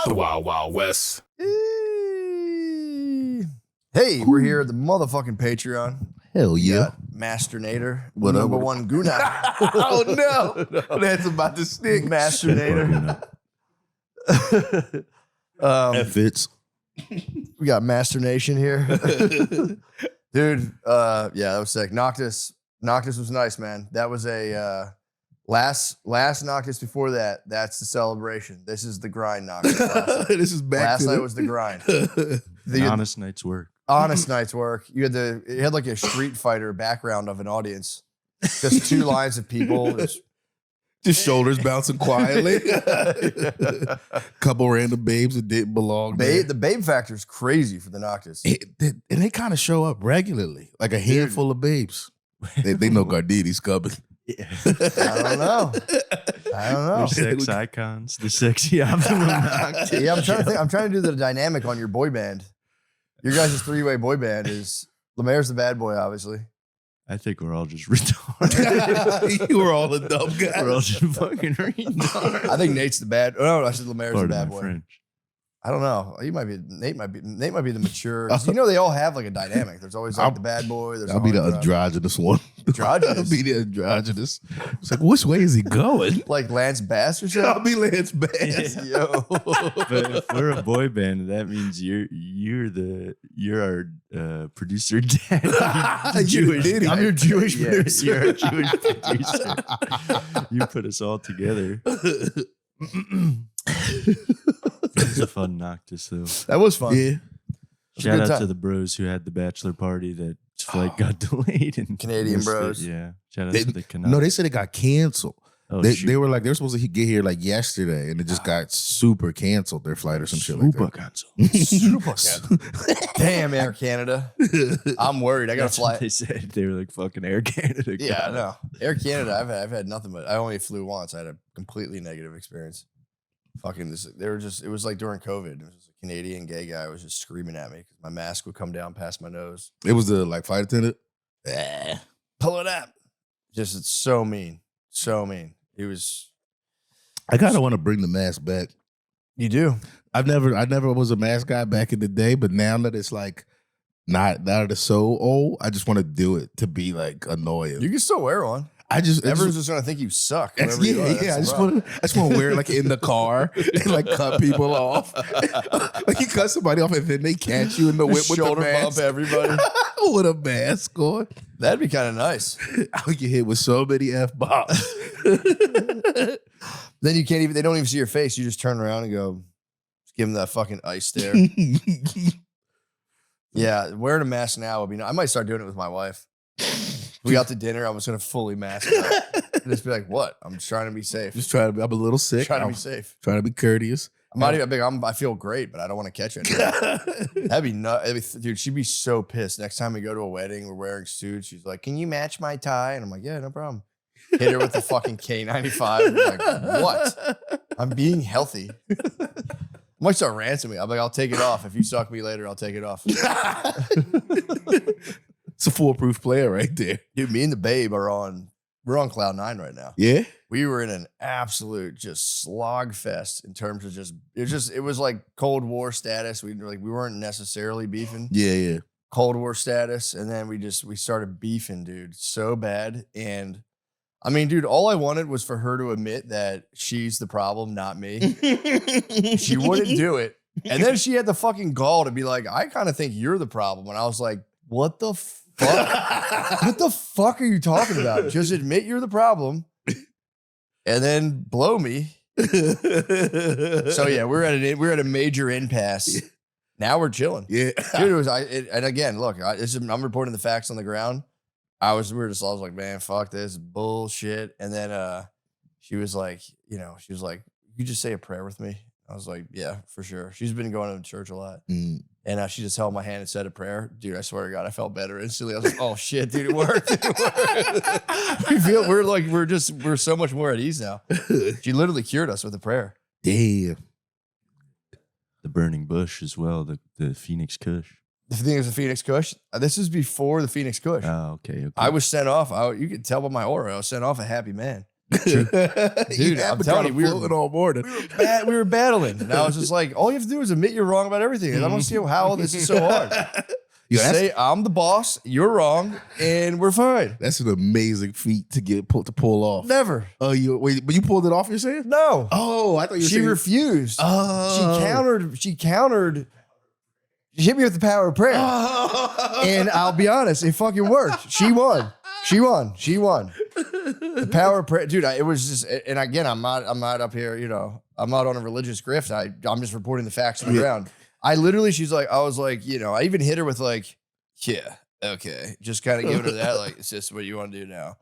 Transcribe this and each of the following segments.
The Wild Wild West. Hey, we're here at the motherfucking Patreon. Hell yeah. Masternator. What up? Number one Guna. Oh no. That's about to stick. Masternator. That fits. We got Master Nation here. Dude, yeah, that was sick. Noctis was nice, man. That was a last Noctis before that. That's the celebration. This is the grind Noctis. This is back Last to night was the grind. The honest night's work. Honest night's work. It had like a Street Fighter background of an audience. Just two lines of people. Just shoulders bouncing quietly. Couple random babes that didn't belong there. The babe factor is crazy for the Noctis. And they kind of show up regularly, like a handful of babes. They know Gardini's coming. I don't know. They're sex icons. The sexy album. Yeah, I'm trying to think. I'm trying to do the dynamic on your boy band. Your guys' three-way boy band is Lemaire's the bad boy, obviously. I think we're all just retarded. You were all a dumb guy. We're all just fucking retarded. I think Nate's the bad. Oh no, I said Lemaire's the Pardon bad my boy. French. I don't know. Nate might be the mature. 'Cause you know they all have like a dynamic. There's always like the bad boy. There's I'll be the androgynous one. Androgynous? I'll be the androgynous. It's like, which way is he going? like Lance Bass or something. I'll be Lance Bass. Yo. But if we're a boy band, that means you're our producer dad. Diddy. I'm your Jewish Yeah, producer. you're our Jewish producer. You put us all together. It was a fun Noctis though. That was fun. Yeah. Shout good out time. to the bros who had the bachelor party that flight got delayed. And Canadian missed it. bros. Yeah. Shout out They- to the Canucks. No, they said it got canceled. Oh, They shoot. were like, they were supposed to get here like yesterday, and it just got super canceled, their flight or some shit Super like cancel. that. Damn, Air Canada. I'm worried. I got to That's what fly. they said. They were like fucking Air Canada. Yeah, I know. Air Canada, I've had nothing but I only flew once. I had a completely negative experience. Fucking this, it was like during COVID. It was just a Canadian gay guy was just screaming at me because my mask would come down past my nose. It was the like flight attendant. Pull it up. Just it's so mean. So mean. He was I kind of want to bring the mask back. you do. I never was a mask guy back in the day, but now that it's like not now that it's so old, I just want to do it to be like annoying. You can still wear one. just Everyone's just gonna think you suck. wherever you are. yeah. That's I the just want to wear it like in the car and like cut people off. Like you cut somebody off and then they catch you in the whip with the shoulder bump mask. everybody. With a mask on. That'd be kind of nice. I'll get hit with so many F-bombs. Then you can't even. They don't even see your face. You just turn around and go, just give them that fucking ice stare. Yeah, wearing a mask now would be. I might start doing it with my wife. We out to dinner. I was gonna fully mask up. And just be like, "What? I'm just trying to be safe. Just trying to be, I'm a little sick. trying to I'm be safe. trying to be courteous. I'm not even big. I feel great, but I don't want to catch it. That'd be nuts, dude. She'd be so pissed. Next time we go to a wedding, we're wearing suits. She's like, "Can you match my tie?" And I'm like, "Yeah, no problem." Hit her with the fucking K95. I'm like, what? I'm being healthy. I might start ranting me. I'm like, I'll take it off. If you suck me later, I'll take it off. It's a foolproof player right there. Dude, me and the babe we're on cloud nine right now. Yeah. We were in an absolute just slog fest in terms of it was like Cold War status. We weren't necessarily beefing. Yeah. Cold War status. And then we started beefing, dude, so bad. And I mean, dude, all I wanted was for her to admit that she's the problem, not me. She wouldn't do it. And then she had the fucking gall to be like, I kind of think you're the problem. And I was like, what the fuck? What the fuck are you talking about? Just admit you're the problem and then blow me. So yeah, we're at a major impasse. Now we're chilling. Yeah. Dude, and again, look, I'm reporting the facts on the ground. I was like, man, fuck this bullshit. And then she was like, you just say a prayer with me. I was like, yeah, for sure. She's been going to church a lot. Mm. And she just held my hand and said a prayer. Dude, I swear to God, I felt better instantly. I was like, oh shit, dude, it worked. We're so much more at ease now. She literally cured us with a prayer. Damn. The burning bush as well. The Phoenix Kush. The thing is the Phoenix Kush. This is before the Phoenix Kush. Oh, okay. I was sent off. You could tell by my aura, I was sent off a happy man. Dude, I'm telling you, we were all morning. we were battling. And I was just like, all you have to do is admit you're wrong about everything. And I don't see how this is so hard. Yo, Say, I'm the boss, you're wrong, and we're fine. That's an amazing feat to pull off. Never. Oh, but you pulled it off, you're saying? No. Oh, I thought you were She saying. refused. Oh. She countered. She hit me with the power of prayer. And I'll be honest, it fucking worked. She won. The power of prayer. Dude, it was just, and again, I'm not up here, I'm not on a religious grift. I'm just reporting the facts on the ground. I literally, I was like, I even hit her with like, yeah, okay. Just kind of giving her that, like, is this what you want to do now?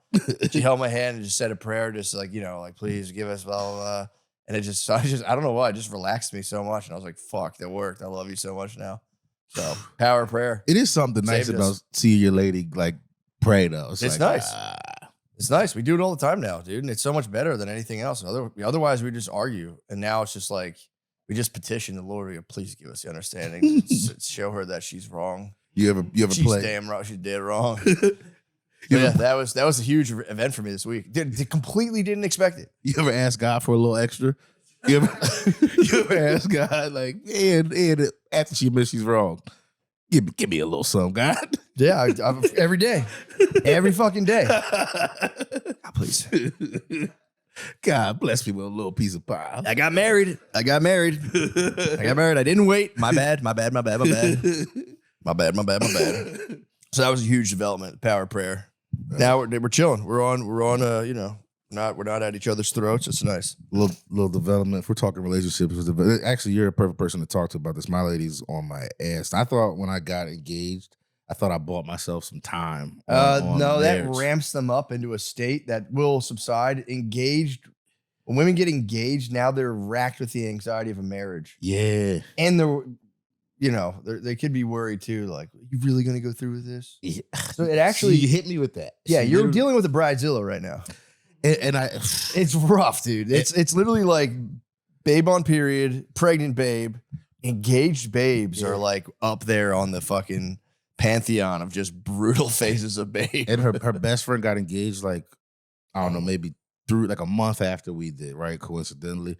She held my hand and just said a prayer, just like, like, please give us blah, blah, blah. And I don't know why, it just relaxed me so much. And I was like, fuck, that worked. I love you so much now. So, power of prayer. It is something nice Saved about us. seeing your lady, like, pray, though. It's like, nice. It's nice. We do it all the time now, dude. And it's so much better than anything else. Otherwise, we just argue. And now it's just like, we just petition the Lord. We go, please give us the understanding. Show her that she's wrong. You ever She's play? damn wrong. She's dead wrong. Yeah, that was a huge event for me this week. Completely didn't expect it. You ever ask God for a little extra? You ever ask God, like, and after she admits she's wrong, give me a little something, God? Yeah, every day. Every fucking day. God, please. God bless me with a little piece of pie. I got married. I didn't wait. My bad. My bad. So that was a huge development, power of prayer. Now we're chilling. We're on we're not at each other's throats. It's nice. Little development. If we're talking relationships, actually, you're a perfect person to talk to about this. My lady's on my ass. I thought when I got engaged, I thought I bought myself some time. On No, that marriage. ramps them up into a state that will subside. Engaged, when women get engaged, now they're racked with the anxiety of a marriage. Yeah. And they could be worried too, like, you really gonna go through with this? Yeah. So it actually, you hit me with that. yeah, See, you're dealing with a bridezilla right now. and I It's rough, dude. It's literally like babe on period, pregnant babe, engaged babes are like up there on the fucking pantheon of just brutal phases of babe. and her best friend got engaged like, I don't know, maybe through like a month after we did, right? Coincidentally.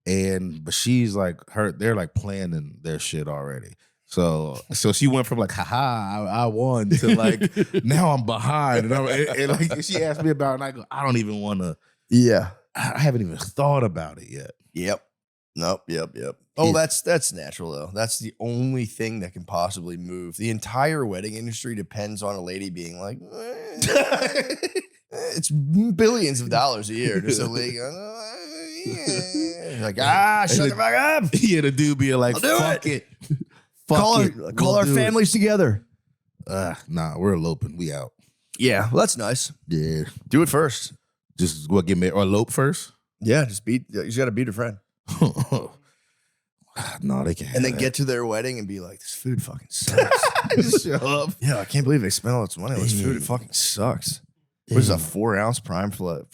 But she's like, they're like planning their shit already. So she went from like, haha, I won to like, now I'm behind. And like she asked me about it, and I go, I don't even want to. Yeah. I haven't even thought about it yet. Yep. Nope. Yep. Oh, Yeah. that's natural though. That's the only thing that can possibly move. The entire wedding industry depends on a lady being like, it's billions of dollars a year. Just a lady going, like, shut the fuck up. Yeah, the dude being like, I'll do fuck it. Call We'll our do it. families together. Nah, we're eloping. We out. Yeah, well, that's nice. Yeah. Do it first. Just get married or elope first? Yeah, you just got to beat a friend. No, they can't. And then get to their wedding and be like, this food fucking sucks. just show up. Yeah, I can't believe they spent all this money on this food. It fucking sucks. What is a 4-ounce prime fucking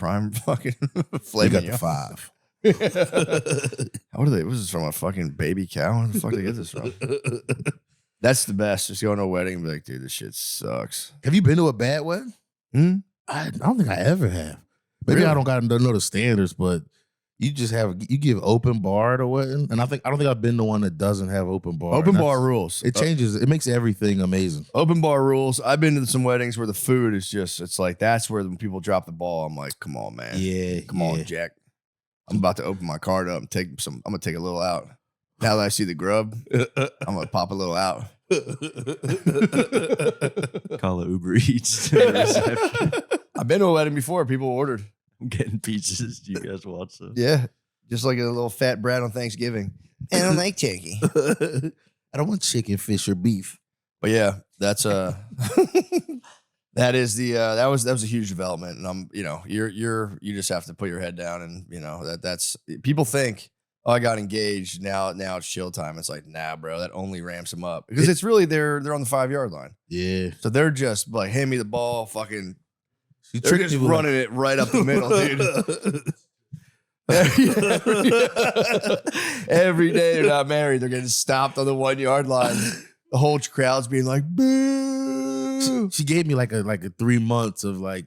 filet We got mignon? the 5. What are they? What is this from, a fucking baby cow? Where the fuck did they get this from? That's the best. Just go to a wedding and be like, dude, this shit sucks. Have you been to a bad wedding? I don't think I ever have. Maybe Really? I don't know the standards, but you give open bar at a wedding, and I don't think I've been to one that doesn't have open bar. Open And bar that's- rules. It changes. It makes everything amazing. Open bar rules. I've been to some weddings where the food is just, it's like, that's where when people drop the ball, I'm like, come on, man. Yeah, Come on, Jack. I'm about to open my card up and I'm going to take a little out. Now that I see the grub, I'm going to pop a little out. Call it Uber Eats to the reception. I've been to a wedding before. People ordered. I'm getting pizzas. Do you guys watch those? Yeah. Just like a little fat brat on Thanksgiving. I don't like turkey. I don't want chicken, fish, or beef. But yeah, that's that is the that was a huge development. And I'm, you just have to put your head down and that's people think, oh, I got engaged. Now it's chill time. It's like, nah, bro, that only ramps them up. Because it's really they're on the 5-yard line. Yeah, So they're just like, hand me the ball, fucking she they're just running it right up the middle, dude. Every day they're not married, they're getting stopped on the 1-yard line. The whole crowd's being like, boo. She gave me like a 3 months of like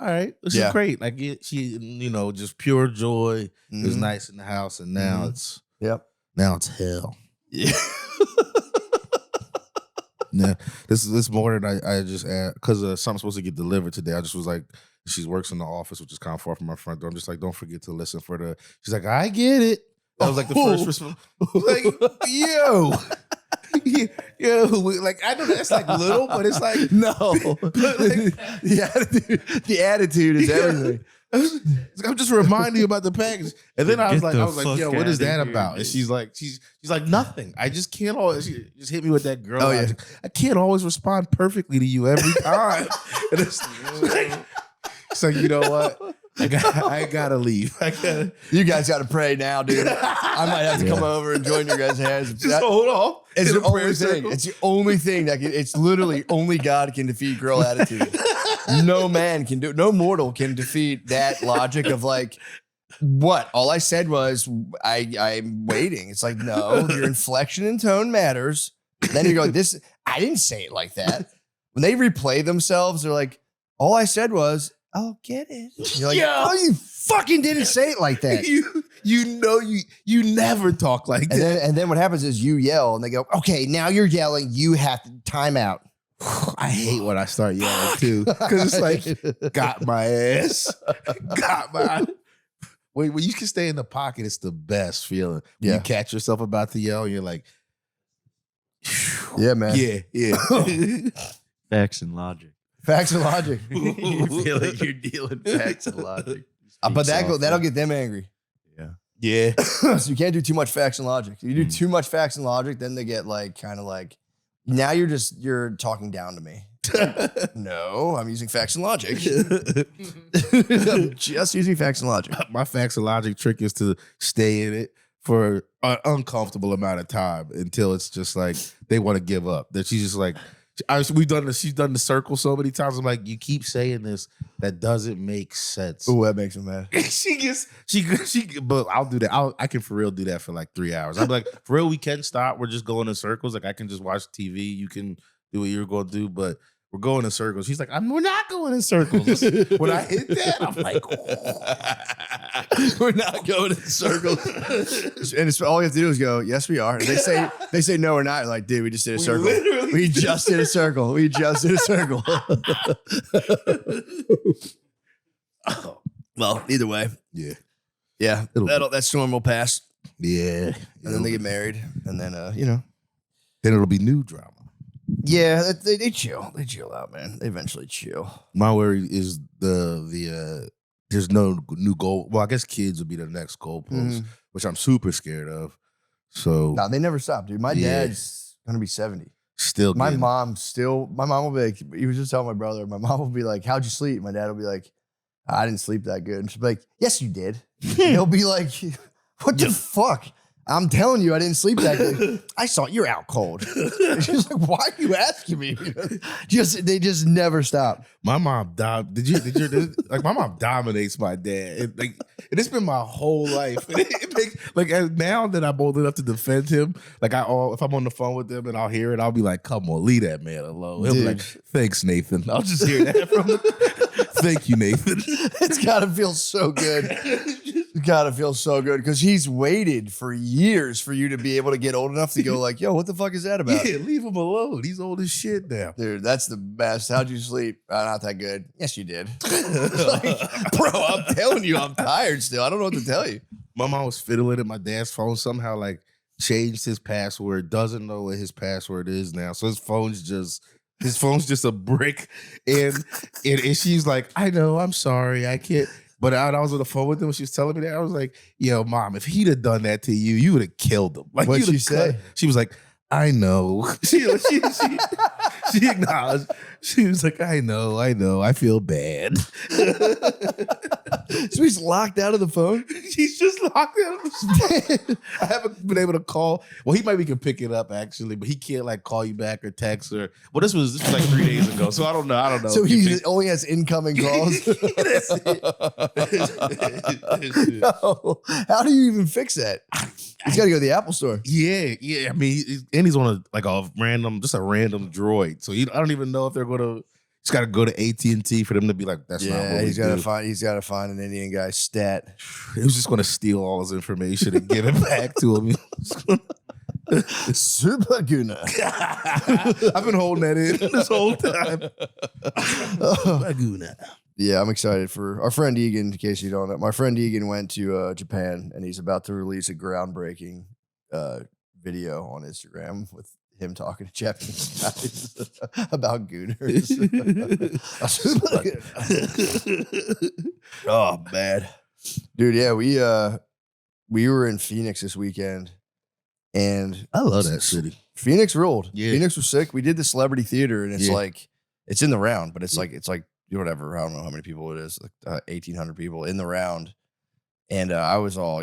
all right, this is great. Like she, you know, just pure joy. It was nice in the house, and now it's now it's hell. Yeah. Yeah, this morning I just because something's supposed to get delivered today. I just was like, she works in the office, which is kind of far from my front door. I'm just like, don't forget to listen for the. She's like, I get it. That was like the first response. Like, yo, like I know that's like little, but it's like no. But like, the attitude is everything. I'm just reminding you about the package, and then I was like, yo, what is that about? And she's like, nothing. I just can't always. She just hit me with that girl. I can't always respond perfectly to you every time. And it's like, you know what? I gotta leave. You guys gotta pray now, dude. I might have to come over and join your guys' hands. Just hold on. It's the only thing. It's the only thing that it's literally only God can defeat girl attitude. No man can do it. No mortal can defeat that logic of like, what? All I said was I'm waiting. It's like, no, your inflection and tone matters. Then you go, this, I didn't say it like that. When they replay themselves, they're like, all I said was, I'll get it. You're like, oh, you fucking didn't say it like that. You never talk like that. And then what happens is you yell and they go, okay, now you're yelling. You have to time out. I hate when I start yelling too. Because it's like, got my ass. Got my when you can stay in the pocket, it's the best feeling. When you catch yourself about to yell, you're like, yeah, man. Yeah. Facts and logic. Facts and logic. You feel like you're dealing facts and logic. But that'll get them angry. Yeah. So you can't do too much facts and logic. If you do too much facts and logic, then they get like kind of like, now you're talking down to me. No, I'm using facts and logic. I'm just using facts and logic. My facts and logic trick is to stay in it for an uncomfortable amount of time until it's just like they want to give up. That she's just like, she's done the circle so many times. I'm like, you keep saying this, that doesn't make sense. Ooh, that makes me mad. But I'll do that. I can for real do that for like 3 hours. I'm like, for real, we can stop. We're just going in circles. Like I can just watch TV. You can do what you're going to do, but we're going in circles. She's like, we're not going in circles. When I hit that, I'm like, we're not going in circles. And it's all you have to do is go, yes, we are. And they say no, we're not. You're like, dude, we just did a circle. We just did a circle. We just did a circle. Well, either way. Yeah. Yeah. That storm will pass. Yeah. And then they get married. And then, then it'll be new drama. Yeah, they chill. They chill out, man. They eventually chill. My worry is the there's no new goal. Well, I guess kids will be the next goalpost, which I'm super scared of. So no, they never stop, dude. My dad's gonna be 70. My mom will be like, he was just telling my brother, my mom will be like, how'd you sleep? My dad will be like, I didn't sleep that good. And she'll be like, yes, you did. He'll be like, what the fuck? I'm telling you, I didn't sleep that good. I saw you're out cold. She's like, why are you asking me? They just never stop. My mom my mom dominates my dad. And it's been my whole life. Now that I'm old enough to defend him, if I'm on the phone with him and I'll hear it, I'll be like, come on, leave that man alone. He'll be like, thanks, Nathan. I'll just hear that from him. Thank you, Nathan. It's gotta feel so good. It's gotta feel so good because he's waited for years for you to be able to get old enough to go like, yo, what the fuck is that about? Yeah, leave him alone. He's old as shit now. Dude, that's the best. How'd you sleep? Not that good. Yes, you did. Like, bro, I'm telling you, I'm tired still. I don't know what to tell you. My mom was fiddling at my dad's phone, somehow changed his password, doesn't know what his password is now. So his phone's just a brick. And she's like, I know, I'm sorry, I can't. But I was on the phone with him when she was telling me that. I was like, yo, Mom, if he'd have done that to you, you would have killed him. Like, what'd she say? She was like, I know. She acknowledged. She was like, I know. I feel bad. So he's locked out of the phone? He's just locked out of the phone. I haven't been able to call. Well, he maybe can pick it up, actually, but he can't, call you back or text or... Well, this was 3 days ago, so I don't know. So he only has incoming calls? That's it. No. How do you even fix that? He's got to go to the Apple store. Yeah. I mean, and he's on a random droid. So I don't even know if they're going to... He's got to go to AT&T for them to be like, that's not what he's we gotta do. find. He's got to find an Indian guy's stat. He was just going to steal all his information and give it back to him. Super Guna. I've been holding that in this whole time. Yeah, I'm excited for our friend Egan. In case you don't know, my friend Egan went to Japan, and he's about to release a groundbreaking video on Instagram with him talking to Japanese guys about gooners. Oh man, dude. Yeah, we were in Phoenix this weekend, and I love that city. Phoenix ruled. Yeah. Phoenix was sick. We did the celebrity theater, and it's Yeah. like it's in the round, but it's like whatever. I don't know how many people it is, like 1,800 people in the round. And I was all,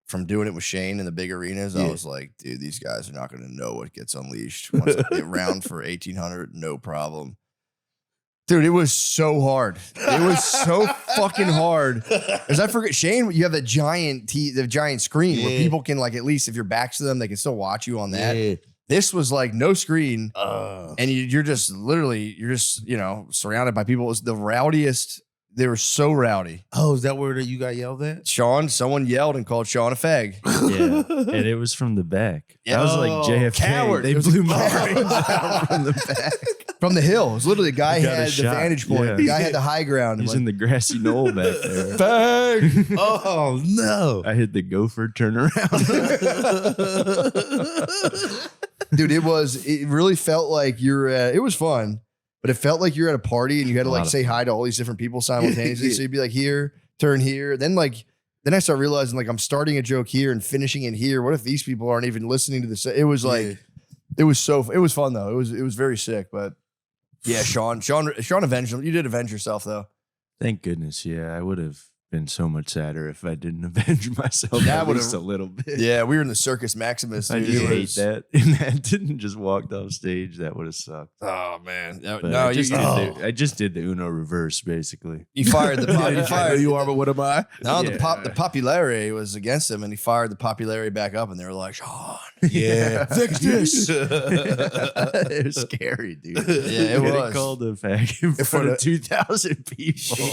from doing it with Shane in the big arenas, I Yeah. was like, dude, these guys are not going to know what gets unleashed. Once I get round for 1,800, no problem. Dude, it was so hard. It was so fucking hard. Because I forget, Shane, you have the giant screen where Yeah. people can, like, at least if your back's to them, they can still watch you on that. Yeah. This was like no screen. And you're just surrounded by people. It was the rowdiest. They were so rowdy. Oh, is that where you got yelled at? Someone yelled and called Sean a fag. Yeah, and it was from the back. Yeah. I was like JFK. Coward. They It was blew a my coward. brains out from the back. From the hill. It was literally the guy He got a had the shot. vantage point. Yeah. The guy had the high ground. He's in the grassy knoll back there. Fag. Oh, no. I hit the gopher turnaround. Dude, it really felt like it was fun, but it felt like you're at a party and you had to A lot like of say hi to all these different people simultaneously. Yeah. So you'd be like, here, turn here. Then I start realizing like I'm starting a joke here and finishing it here. What if these people aren't even listening to this? It was like, it was fun though. It was very sick, but yeah, Sean avenged him. You did avenge yourself though. Thank goodness. Yeah, I would have been so much sadder if I didn't avenge myself That at would've- least a little bit. Yeah, we were in the Circus Maximus. I dude. just It hate was- that. And that didn't just walked off stage. That would have sucked. Oh man, But no, I just did the Uno reverse, basically. you fired the I you know fired you are, but what am I? No, Yeah. the popularity was against him, and he fired the popularity back up, and they were like, Sean, Yeah. fix this. It was scary, dude. Yeah, it Getting was. called a fag in front of 2,000 people.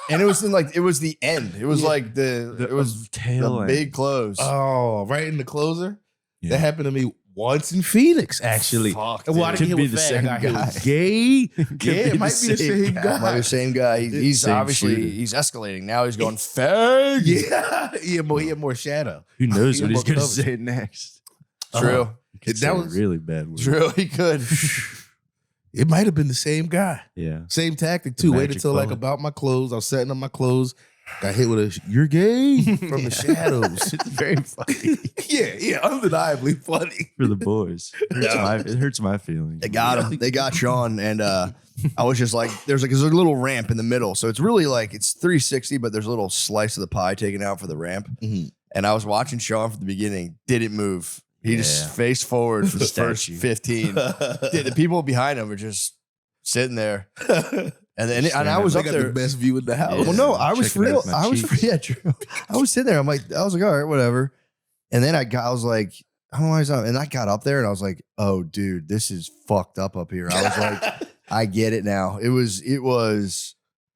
And it was the end. It was like it was tail the end. big close. Oh, right in the closer? Yeah. That happened to me once in Phoenix, actually. Fuck, And well, I dude. didn't Could hit be with the fag, same I hit guy. with gay. Could Yeah, be it might be the same guy. Like the same guy. He's Same obviously shooter. he's escalating. Now he's going fag. Yeah, he had more shadow. Who knows He what had he's more going to coverage. say next? True. He could That say a was- really bad word. True. He could. It might have been the same guy. Yeah. Same tactic too. The Waited magic till like bullet. about my clothes. I was setting up my clothes. Got hit with a "you're gay" from the shadows. It's very funny yeah, undeniably funny. for the boys. It hurts my feelings. They got him. They got Sean, and I was just like, there's a little ramp in the middle, so it's really like it's 360, but there's a little slice of the pie taken out for the ramp. Mhm. And I was watching Sean from the beginning, didn't move. He Yeah. just faced forward for the first Statue. 15. Dude, the people behind him were just sitting there, and I was They up got there. the best view in the house. Well, no, I was Checking real. out my I was cheeks. yeah, true. I was sitting there. I was like, all right, whatever. And then I was like, I don't know why he's not. And I got up there and I was like, oh, dude, this is fucked up here. I was like, I get it now. It was.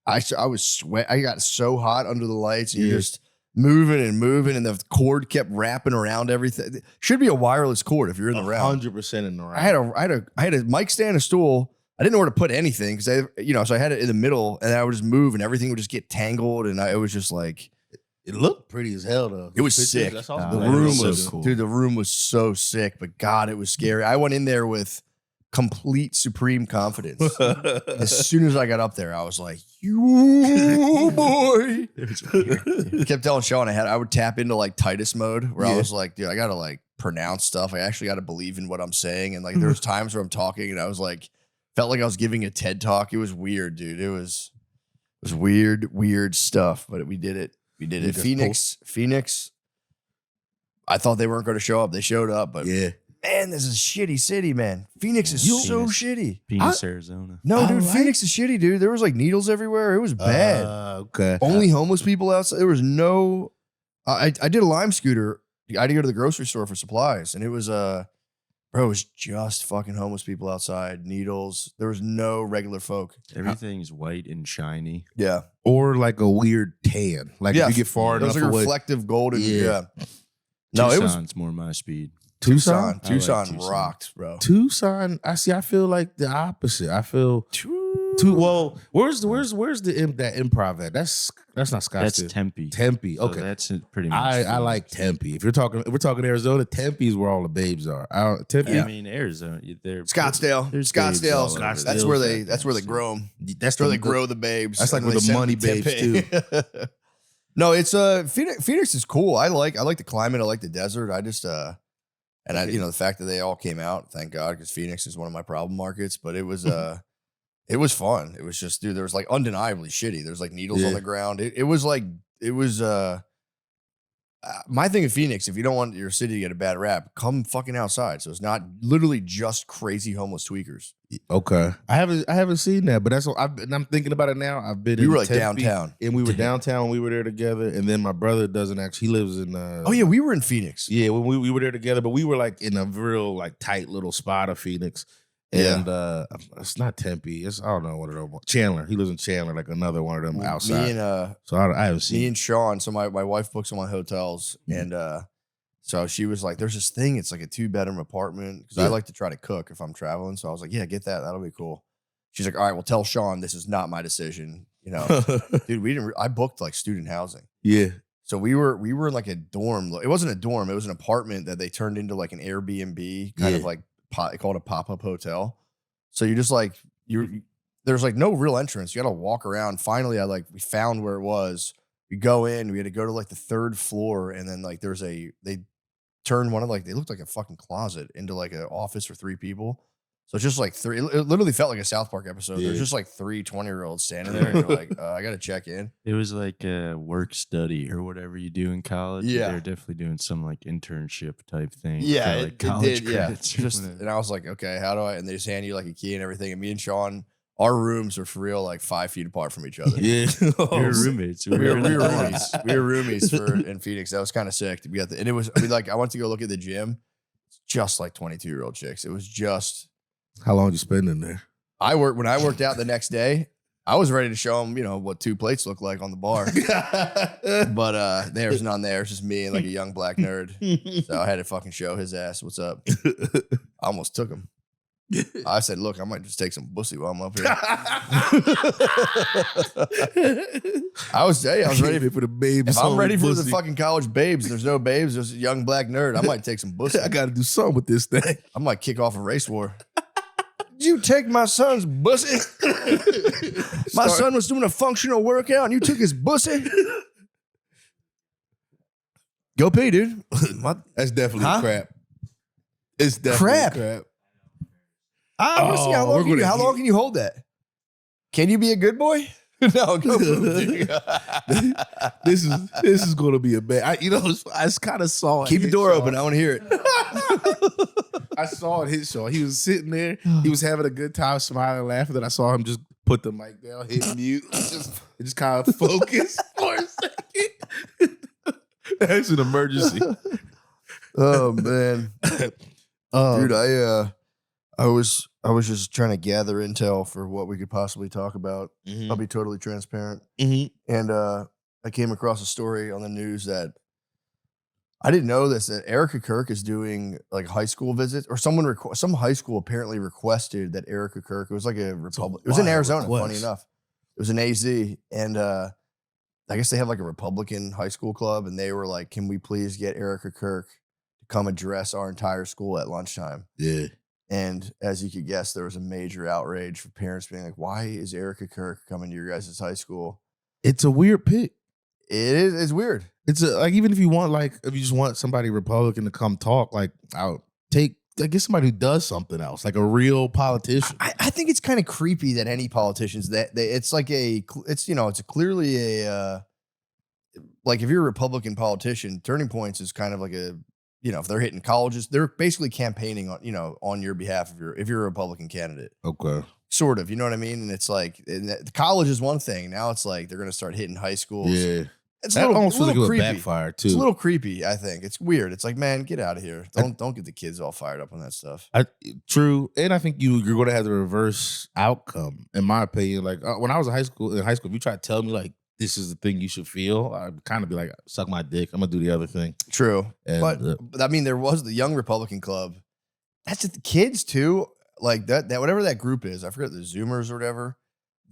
I was sweat. I got so hot under the lights, and you're just moving, and the cord kept wrapping around everything. Should be a wireless cord if you're in the round. 100% in the round. I had a mic stand, a stool. I didn't know where to put anything because so I had it in the middle, and I would just move, and everything would just get tangled, and it was just like It looked pretty as hell though. it was Pictures, sick. I saw some The that pictures. room is so was cool. dude. The room was so sick, but God, it was scary. I went in there with complete supreme confidence. As soon as I got up there, I was like, "You boy!" It was weird. I kept telling Sean I would tap into like Titus mode, where I Yeah. was like, "Dude, I gotta like pronounce stuff. I actually gotta believe in what I'm saying." And like, there was times where I'm talking, and I was like, felt like I was giving a TED talk. It was weird, dude. It was weird stuff. But we did it. We did You it. just Phoenix. I thought they weren't going to show up. They showed up, but Yeah. man, this is a shitty city, man. Phoenix is Yeah. so Phoenix. shitty. Phoenix, Arizona. No, All dude, right. Phoenix is shitty, dude. There was like needles everywhere. It was bad. Okay. Only homeless people outside. There was no. I did a Lime scooter. I had to go to the grocery store for supplies, and it was Bro, it was just fucking homeless people outside, needles. There was no regular folk. Everything's white and shiny. Yeah. Or like a weird tan. Like if you get far it was enough like a away. reflective golden. Yeah. Yeah. No, it was Tucson's more my speed. Tucson? Tucson Tucson. rocked, bro. Tucson, I feel like the opposite. I feel well, where's that improv at? That's not Scottsdale. That's Tempe. Tempe. So Okay. that's pretty much. I like Tempe. If we're talking Arizona, Tempe's where all the babes are. Tempe. I mean, Arizona. Scottsdale. There's babes all over Scottsdale. That's there. where they grow them. That's Where they grow the babes. That's like and where they the money send them to babes Tempe. No, it's Phoenix is cool. I like the climate. I like the desert. I just and I the fact that they all came out, thank God, because Phoenix is one of my problem markets. But it was it was fun. It was just, dude, there was like undeniably shitty. There's like needles on the ground. It was my thing in Phoenix, if you don't want your city to get a bad rap, come fucking outside. So it's not literally just crazy homeless tweakers. Okay. I haven't seen that, but that's what I'm thinking about it now. I've been We in were like Tempe, downtown. and we were downtown when we were there together. And then my brother doesn't actually, he lives in Oh yeah, we were in Phoenix. yeah, when we were there together, but we were like in a real like tight little spot of Phoenix. And it's not Tempe. It's, I don't know what it is. Chandler. He lives in Chandler, like another one of them outside. Me and so I haven't seen. me and Sean. So my wife books on my hotels, and so she was like, "There's this thing. It's like a 2-bedroom apartment because I like to try to cook if I'm traveling." So I was like, "Yeah, get that. That'll be cool." She's like, "All right, well, tell Sean this is not my decision." You know, dude, we didn't. I booked like student housing. Yeah. So we were in like a dorm. It wasn't a dorm. It was an apartment that they turned into like an Airbnb kind of like called a pop-up hotel. So you just like there's like no real entrance. You got to walk around. Finally, we found where it was. We go in. We had to go to like the 3rd floor, and then like they turned one of they looked like a fucking closet into like an office for 3 people. So it's just like 3. It literally felt like a South Park episode. There's just like 3 20-year-olds standing there, and you're like, I got to check in. It was like a work study or whatever you do in college. Yeah. They're definitely doing some like internship type thing. Yeah, for, like it college did. Yeah, credits or just whatever. and I was like, okay, how do I? And they just hand you like a key and everything. And me and Sean, our rooms are for real like 5 feet apart from each other. Yeah. We were roommates. We were roomies. We were roomies in Phoenix. That was kind of sick. We got and it was. I mean, like I went to go look at the gym. It's just like 22-year-old chicks. It was just. How long did you spend in there? When I worked out the next day, I was ready to show them, what 2 plates look like on the bar. But there's none there. It's just me and like a young black nerd. So I had to fucking show his ass what's up. I almost took him. I said, look, I might just take some pussy while I'm up here. I was ready for the babes. If I'm ready for the fucking college babes, there's no babes, there's a young black nerd. I might take some pussy. I got to do something with this thing. I might kick off a race war. Did you take my son's bussy? My son was doing a functional workout and you took his bussy? Go pee, dude. That's definitely Huh? crap. It's definitely Crap. crap. I want to see how long can you hold that? Can you be a good boy? No, go poop, dude. This is going to be a bad. I kind of saw it. Keep the door open. I want to hear it. I saw it hit Shaw. He was sitting there. He was having a good time, smiling, laughing. Then I saw him just put the mic down, hit mute, just kind of focus for a second. That's an emergency. Oh man, dude, I was just trying to gather intel for what we could possibly talk about. Mhm. I'll be totally transparent. Mhm. And I came across a story on the news that I didn't know this, that Erica Kirk is doing like high school visits, or some high school apparently requested that Erica Kirk, it was like a Republic, it was in wild Arizona, request. funny enough. It was an AZ, and I guess they have like a Republican high school club, and they were like, can we please get Erica Kirk to come address our entire school at lunchtime? Yeah. And as you could guess, there was a major outrage for parents being like, why is Erica Kirk coming to your guys' high school? It's a weird pick. It's weird. It's like, even if you just want somebody Republican to come talk, like get somebody who does something else, like a real politician. I think it's kind of creepy that any politicians it's clearly a like if you're a Republican politician, Turning Points is kind of like a, if they're hitting colleges, they're basically campaigning on your behalf if you're a Republican candidate. Okay. Sort of, you know what I mean? And it's like, the college is one thing. Now it's like they're going to start hitting high schools. Yeah. It's That almost feels like it would creepy. backfire too. It's a little creepy, I think. It's weird. It's like, man, get out of here. Don't get the kids all fired up on that stuff. True, and I think you're going to have the reverse outcome, in my opinion. Like when I was in high school, if you try to tell me like this is the thing you should feel, I'd kind of be like, suck my dick. I'm gonna do the other thing. True, And, but I mean, there was the Young Republican Club. That's just the kids too. Like that whatever that group is, I forget the Zoomers or whatever.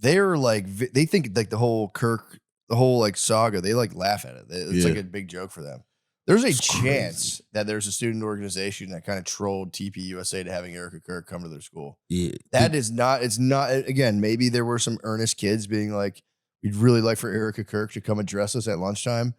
They're like they think like the whole Kirk, the whole like saga. They like laugh at it. It's like a big joke for them. There's a chance that there's a student organization that kind of trolled TPUSA to having Erica Kirk come to their school. Yeah, That is not. It's not. Again, maybe there were some earnest kids being like, "We'd really like for Erica Kirk to come address us at lunchtime."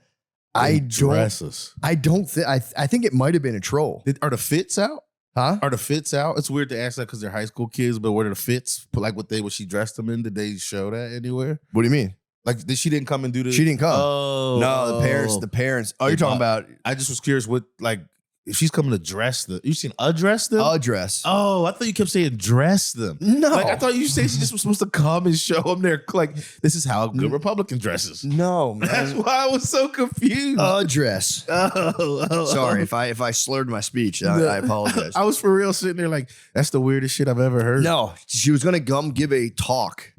I don't think. I think it might have been a troll. Are the fits out? Huh? Are the fits out? It's weird to ask that because they're high school kids, but what are the fits? Like what she dressed them in? Did they show that anywhere? What do you mean? Like she didn't come and do the. She didn't come. Oh No, the parents. Oh, you're talking about I just was curious what like if she's coming to dress them. You seen address them? address. Oh, I thought you kept saying dress them. No, Like I thought you said she just was supposed to come and show them their like this is how a good Republican dresses. no, man. That's why I was so confused. Address. Sorry if I slurred my speech. I apologize. I was for real sitting there like that's the weirdest shit I've ever heard. No, she was gonna come give a talk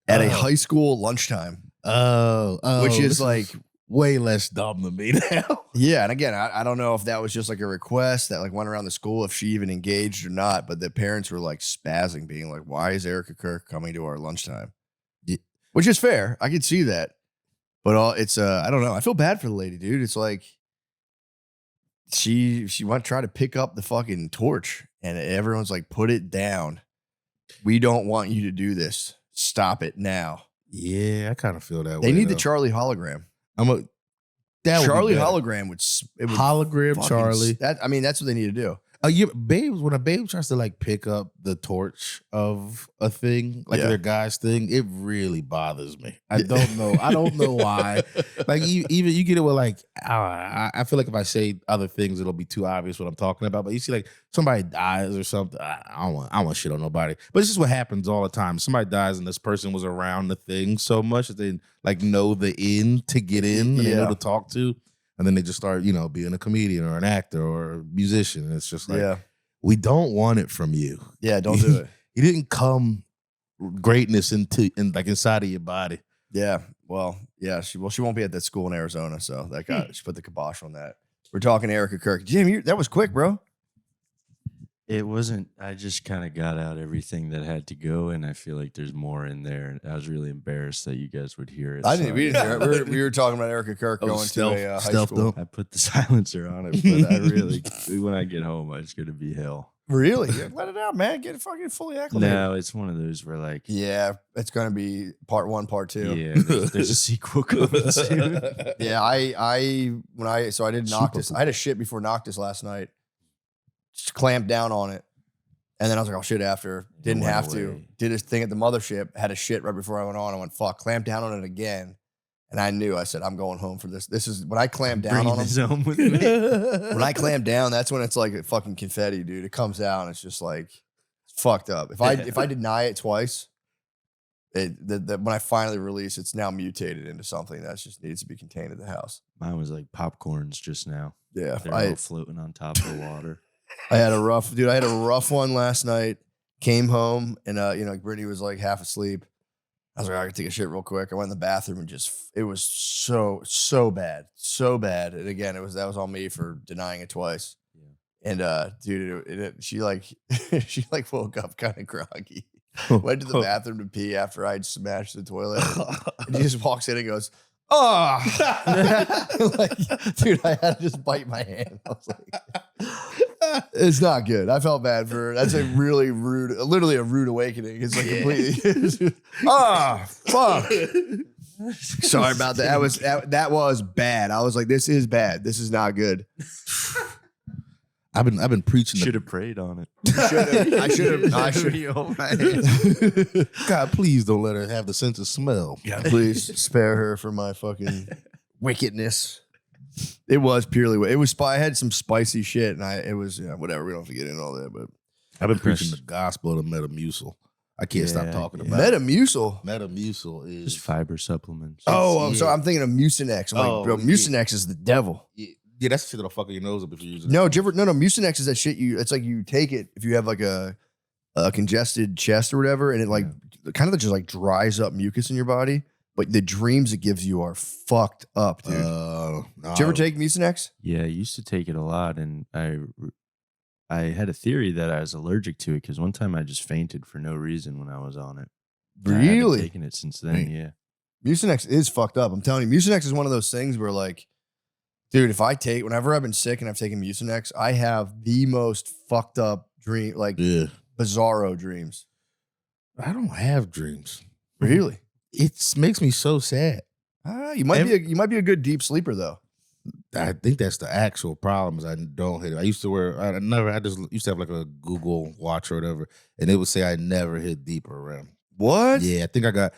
at a high school lunchtime. Which is like way less dumb than me now. Yeah, and again, I don't know if that was just like a request that like went around the school, if she even engaged or not, but the parents were like spazzing, being like, why is Erica Kirk coming to our lunchtime? Yeah. Which is fair. I could see that. But it's I don't know. I feel bad for the lady, dude. It's like she went to try to pick up the fucking torch and everyone's like, put it down. We don't want you to do this. Stop it now. Yeah, I kind of feel that way. They need the though. Charlie hologram. Charlie hologram would hologram fucking Charlie. That's what they need to do. Babes, when a babe tries to like pick up the torch of a thing, like Yeah. their guy's thing, it really bothers me. I don't know. I don't know why. Like even you get it with like, I feel like if I say other things, it'll be too obvious what I'm talking about. But you see like somebody dies or something, I don't want shit on nobody. But it's just what happens all the time. Somebody dies and this person was around the thing so much that they like know the in to get in and they know to talk to. And then they just start, being a comedian or an actor or a musician. And it's just like, we don't want it from you. Yeah, don't do it. You didn't come greatness inside of your body. Yeah. Well, yeah. She won't be at that school in Arizona, so she put the kibosh on that. We're talking Erica Kirk. Jim, that was quick, bro. It wasn't. I just kind of got out everything that had to go, and I feel like there's more in there. And I was really embarrassed that you guys would hear it. We didn't hear it. We were talking about Erica Kirk going to a high school. I put the silencer on it, but I really, when I get home, it's going to be hell. Really? Let it out, man. Get it fucking fully acclimated. No, it's one of those where like, yeah, it's going to be part 1, part 2. yeah, there's a sequel coming soon. Yeah, I did Noctis. I had a shit before Noctis last night. Just clamped down on it. And then I was like, I'll shit after. Didn't have to. Did his thing at the mothership. Had a shit right before I went on. I went, fuck, clamped down on it again. And I knew, I said, I'm going home for this. This is when I clamp down on him. Home with me. When I clamp down, that's when it's like a fucking confetti, dude. It comes out and it's just like it's fucked up. If I deny it twice, when I finally release, it's now mutated into something that just needs to be contained in the house. Mine was like popcorns just now. Yeah. They're all floating on top of the water. I had a rough one last night. Came home and Brittany was like half asleep. I was like, I gotta take a shit real quick. I went in the bathroom and it was so bad. And again, that was on me for denying it twice. Yeah. And dude, she woke up kind of groggy. Went to the bathroom to pee after I'd smashed the toilet. And he just walks in and goes, "Oh," dude, I had to just bite my hand. I was like, it's not good. I felt bad for her. That's a really rude, literally a rude awakening. It's like completely, fuck. Sorry about that. That was bad. I was like, this is bad. This is not good. I've been preaching. Should have prayed on it. I should have. God, please don't let her have the sense of smell. Yeah, please spare her for my fucking wickedness. It was purely. It was. I had some spicy shit, and it was whatever. We don't have to get into all that, but I've been preaching the gospel of the Metamucil. I can't stop Yeah, talking yeah. about it. Metamucil. Metamucil is Just fiber supplements. Oh, yeah. so I'm thinking of Mucinex. I'm like, bro, Oh, yeah. Mucinex is the devil. yeah, that's the shit that'll fuck your nose up if you're using No, it. no, Mucinex is that shit it's like you take it if you have like a congested chest or whatever, and it like kind of just like dries up mucus in your body. But the dreams it gives you are fucked up, dude. No, Did you ever take Mucinex? Yeah, I used to take it a lot, and I had a theory that I was allergic to it because one time I just fainted for no reason when I was on it. I haven't Really? taken it since then. Yeah. Mucinex is fucked up. I'm telling you, Mucinex is one of those things where like, dude, whenever I've been sick and I've taken Mucinex, I have the most fucked up dream, like bizarro dreams. I don't have dreams. Really? It makes me so sad. You might be a good deep sleeper though. I think that's the actual problem. Is I don't hit it. I used to I just used to have like a Google Watch or whatever, and it would say I never hit deeper REM. What? Yeah, I think I got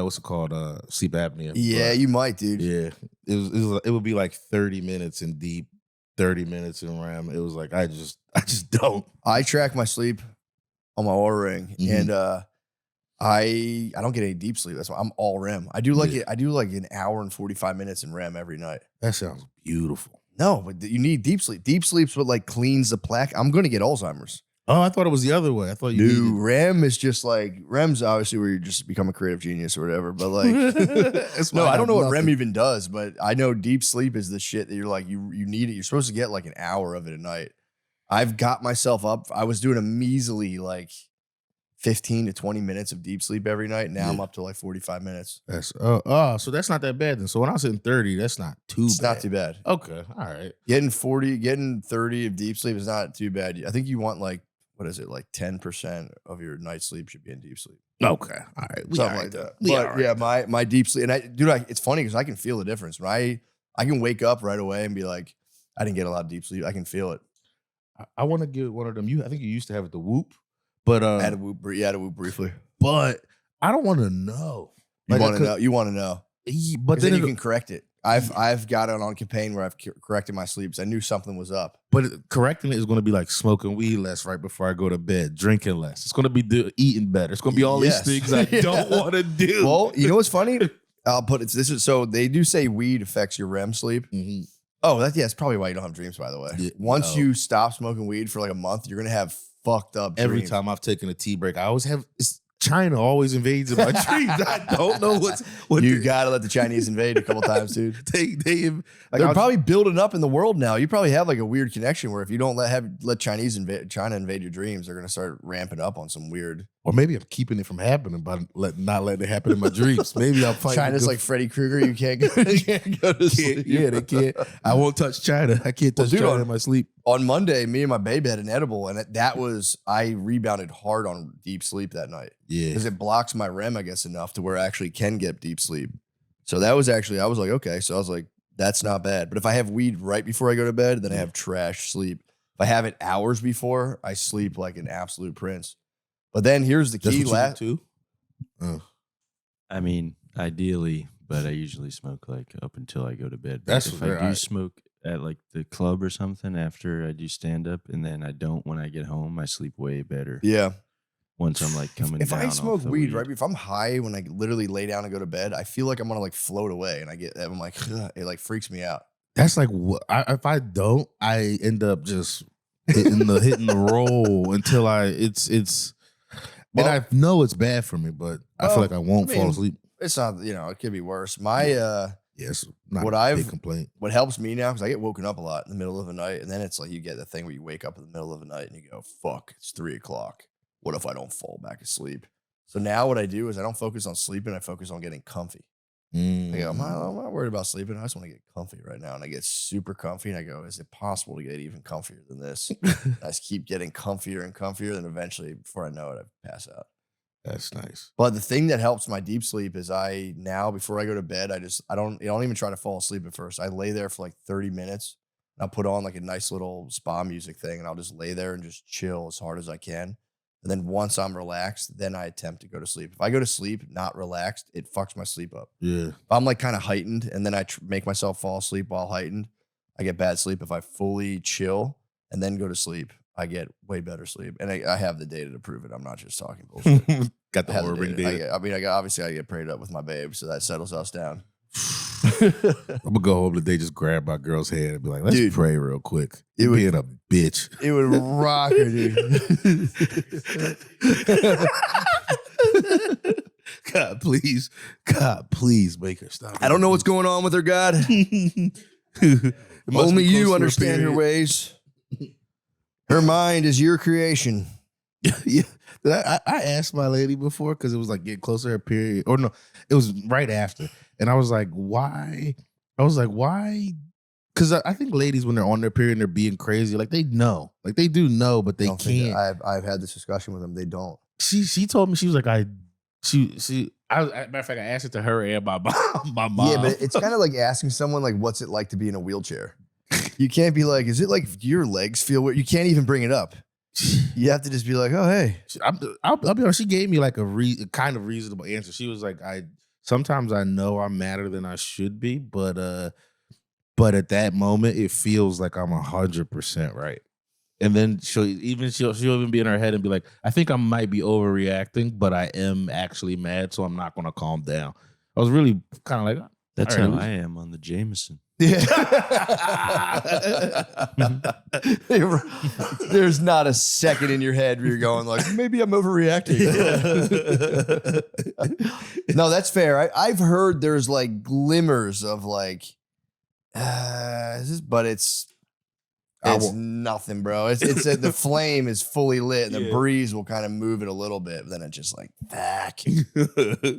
what's it called, sleep apnea. Yeah, you might, dude. Yeah, it would be like 30 minutes in deep, 30 minutes in REM. It was like I just don't. I track my sleep on my Oura Ring, and I don't get any deep sleep. That's why I'm all REM. I do like I do like an hour and 45 minutes in REM every night. That sounds beautiful. No, but you need deep sleep. Deep sleep's what like cleans the plaque. I'm gonna get Alzheimer's. Oh, I thought it was the other way. I thought you needed REM is just like REM's obviously where you just become a creative genius or whatever. But like, no, I don't know what REM even does. But I know deep sleep is the shit that you're like you need it. You're supposed to get like an hour of it a night. I've got myself up. I was doing a measly like 15 to 20 minutes of deep sleep every night. Now I'm up to like 45 minutes. That's so that's not that bad then. So when I was hitting 30, that's not too bad. It's not too bad. Okay, all right. Getting 30 of deep sleep is not too bad. I think you want like, what is it? Like 10% of your night sleep should be in deep sleep. Okay, all right. Something like that. But yeah, my deep sleep, and it's funny because I can feel the difference. When I can wake up right away and be like, I didn't get a lot of deep sleep. I can feel it. I want to get one of them. I think you used to have it, the Whoop. But I had a Whoop briefly. But I don't want to know. You want to know? You want to know? But then you can correct it. I've got it on campaign where I've corrected my sleeps. I knew something was up. But correcting it is going to be like smoking weed less right before I go to bed, drinking less. It's going to be eating better. It's going to be all these things I don't want to do. Well, you know what's funny? I'll put it. So they do say weed affects your REM sleep. Mm-hmm. Oh, that's probably why you don't have dreams. By the way, once you stop smoking weed for like a month, you're gonna have fucked up dreams. Every time I've taken a tea break, I always have. China always invades in my dreams. I don't know what you gotta let the Chinese invade a couple times, dude. They're probably building up in the world now. You probably have like a weird connection where if you don't let China invade your dreams, they're gonna start ramping up on some weird. Or maybe I'm keeping it from happening by not letting it happen in my dreams. Maybe I'm fighting. China's like Freddy Krueger. You can't go to sleep. Yeah, they can't. I won't touch China. I can't touch China in my sleep. On Monday, me and my baby had an edible, and I rebounded hard on deep sleep that night. Yeah. Because it blocks my REM, I guess, enough to where I actually can get deep sleep. So that was actually, I was like, okay. So I was like, that's not bad. But if I have weed right before I go to bed, then I have trash sleep. If I have it hours before, I sleep like an absolute prince. But then here's the key. Too? I mean, ideally, but I usually smoke like up until I go to bed. That's if I do smoke at like the club or something after I do stand up, and then I don't when I get home, I sleep way better. Yeah. Once I'm like coming if down. I smoke off the weed, right? If I'm high when I literally lay down and go to bed, I feel like I'm gonna like float away, and I'm like, ugh, it like freaks me out. That's like if I don't, I end up just hitting the roll until it's. Well, and I know it's bad for me, but I feel like I won't fall asleep. It's not, it could be worse. My yes, not a big complaint. What helps me now, because I get woken up a lot in the middle of the night, and then it's like you get the thing where you wake up in the middle of the night and you go, "Fuck, it's 3:00. What if I don't fall back asleep?" So now what I do is I don't focus on sleeping. I focus on getting comfy. I go, I'm not worried about sleeping. I just want to get comfy right now. And I get super comfy. And I go, is it possible to get even comfier than this? I just keep getting comfier and comfier. Then eventually, before I know it, I pass out. That's nice. But the thing that helps my deep sleep is before I go to bed, I don't even try to fall asleep at first. I lay there for like 30 minutes. And I'll put on like a nice little spa music thing. And I'll just lay there and just chill as hard as I can. And then once I'm relaxed, then I attempt to go to sleep. If I go to sleep not relaxed, it fucks my sleep up. Yeah. If I'm like kind of heightened and then I make myself fall asleep while heightened, I get bad sleep. If I fully chill and then go to sleep, I get way better sleep, and I have the data to prove it. I'm not just talking bullshit. Got the I have the orbiting data. I mean, obviously I get prayed up with my babe, so that settles us down. I'm gonna go home today, just grab my girl's hand and be like, let's Dude, pray real quick. it You would- being a bitch. It would rock her, dude. God, please make her stop. I don't know what's going on with her, God. Only you understand her ways. Her mind is your creation. Yeah. I asked my lady before because it was like getting closer to her period. Or no, it was right after. And I was like, why? Because I think ladies, when they're on their period and they're being crazy, like they know. Like they do know, but they I don't think can't. I've had this discussion with them. They don't. She told me, she was like, matter of fact, I asked it to her and my mom. Yeah, but it's kind of like asking someone, like, what's it like to be in a wheelchair? You can't be like, is it like your legs feel weird? You can't even bring it up. You have to just be like, oh, hey. I'll be honest, she gave me like a kind of reasonable answer. She was like, sometimes I know I'm madder than I should be, but at that moment it feels like I'm 100% right. And then she'll even be in her head and be like, I think I might be overreacting, but I am actually mad, so I'm not gonna calm down. I was really kind of like, That's all how right. I am on the Jameson. Yeah. There's not a second in your head where you're going like, maybe I'm overreacting. No, that's fair. I've heard there's like glimmers of like, but it's nothing, bro. It's the flame is fully lit, and the breeze will kind of move it a little bit, but then it's just like, fuck.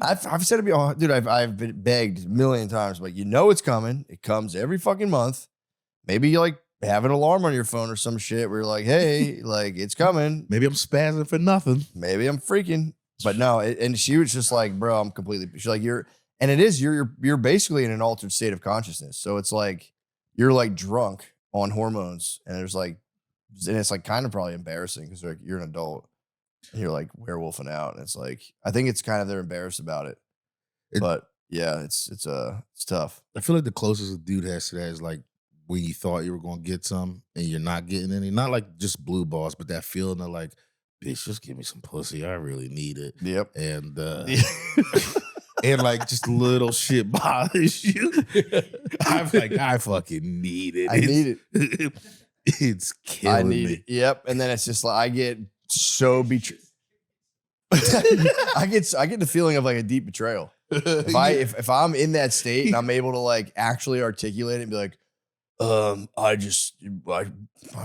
I've said it before, dude. I've been begged a million times, like, you know it's coming. It comes every fucking month. Maybe you like have an alarm on your phone or some shit where you're like, hey, like it's coming. Maybe I'm spazzing for nothing. Maybe I'm freaking. But no, and she was just like, bro, I'm completely. She's like, you're basically in an altered state of consciousness. So it's like you're like drunk on hormones, and it's like kind of probably embarrassing because like you're an adult and you're like werewolfing out, and it's like I think it's kind of they're embarrassed about it. But yeah, it's tough. I feel like the closest a dude has to that is like when you thought you were gonna get some and you're not getting any. Not like just blue balls, but that feeling of like, bitch, just give me some pussy. I really need it. Yep. And and like just little shit bothers you. I'm like, I fucking need it. I need it. It's killing I need me. it. Yep. And then it's just like I get so betrayed. I get the feeling of like a deep betrayal. If I'm in that state and I'm able to like actually articulate it and be like, I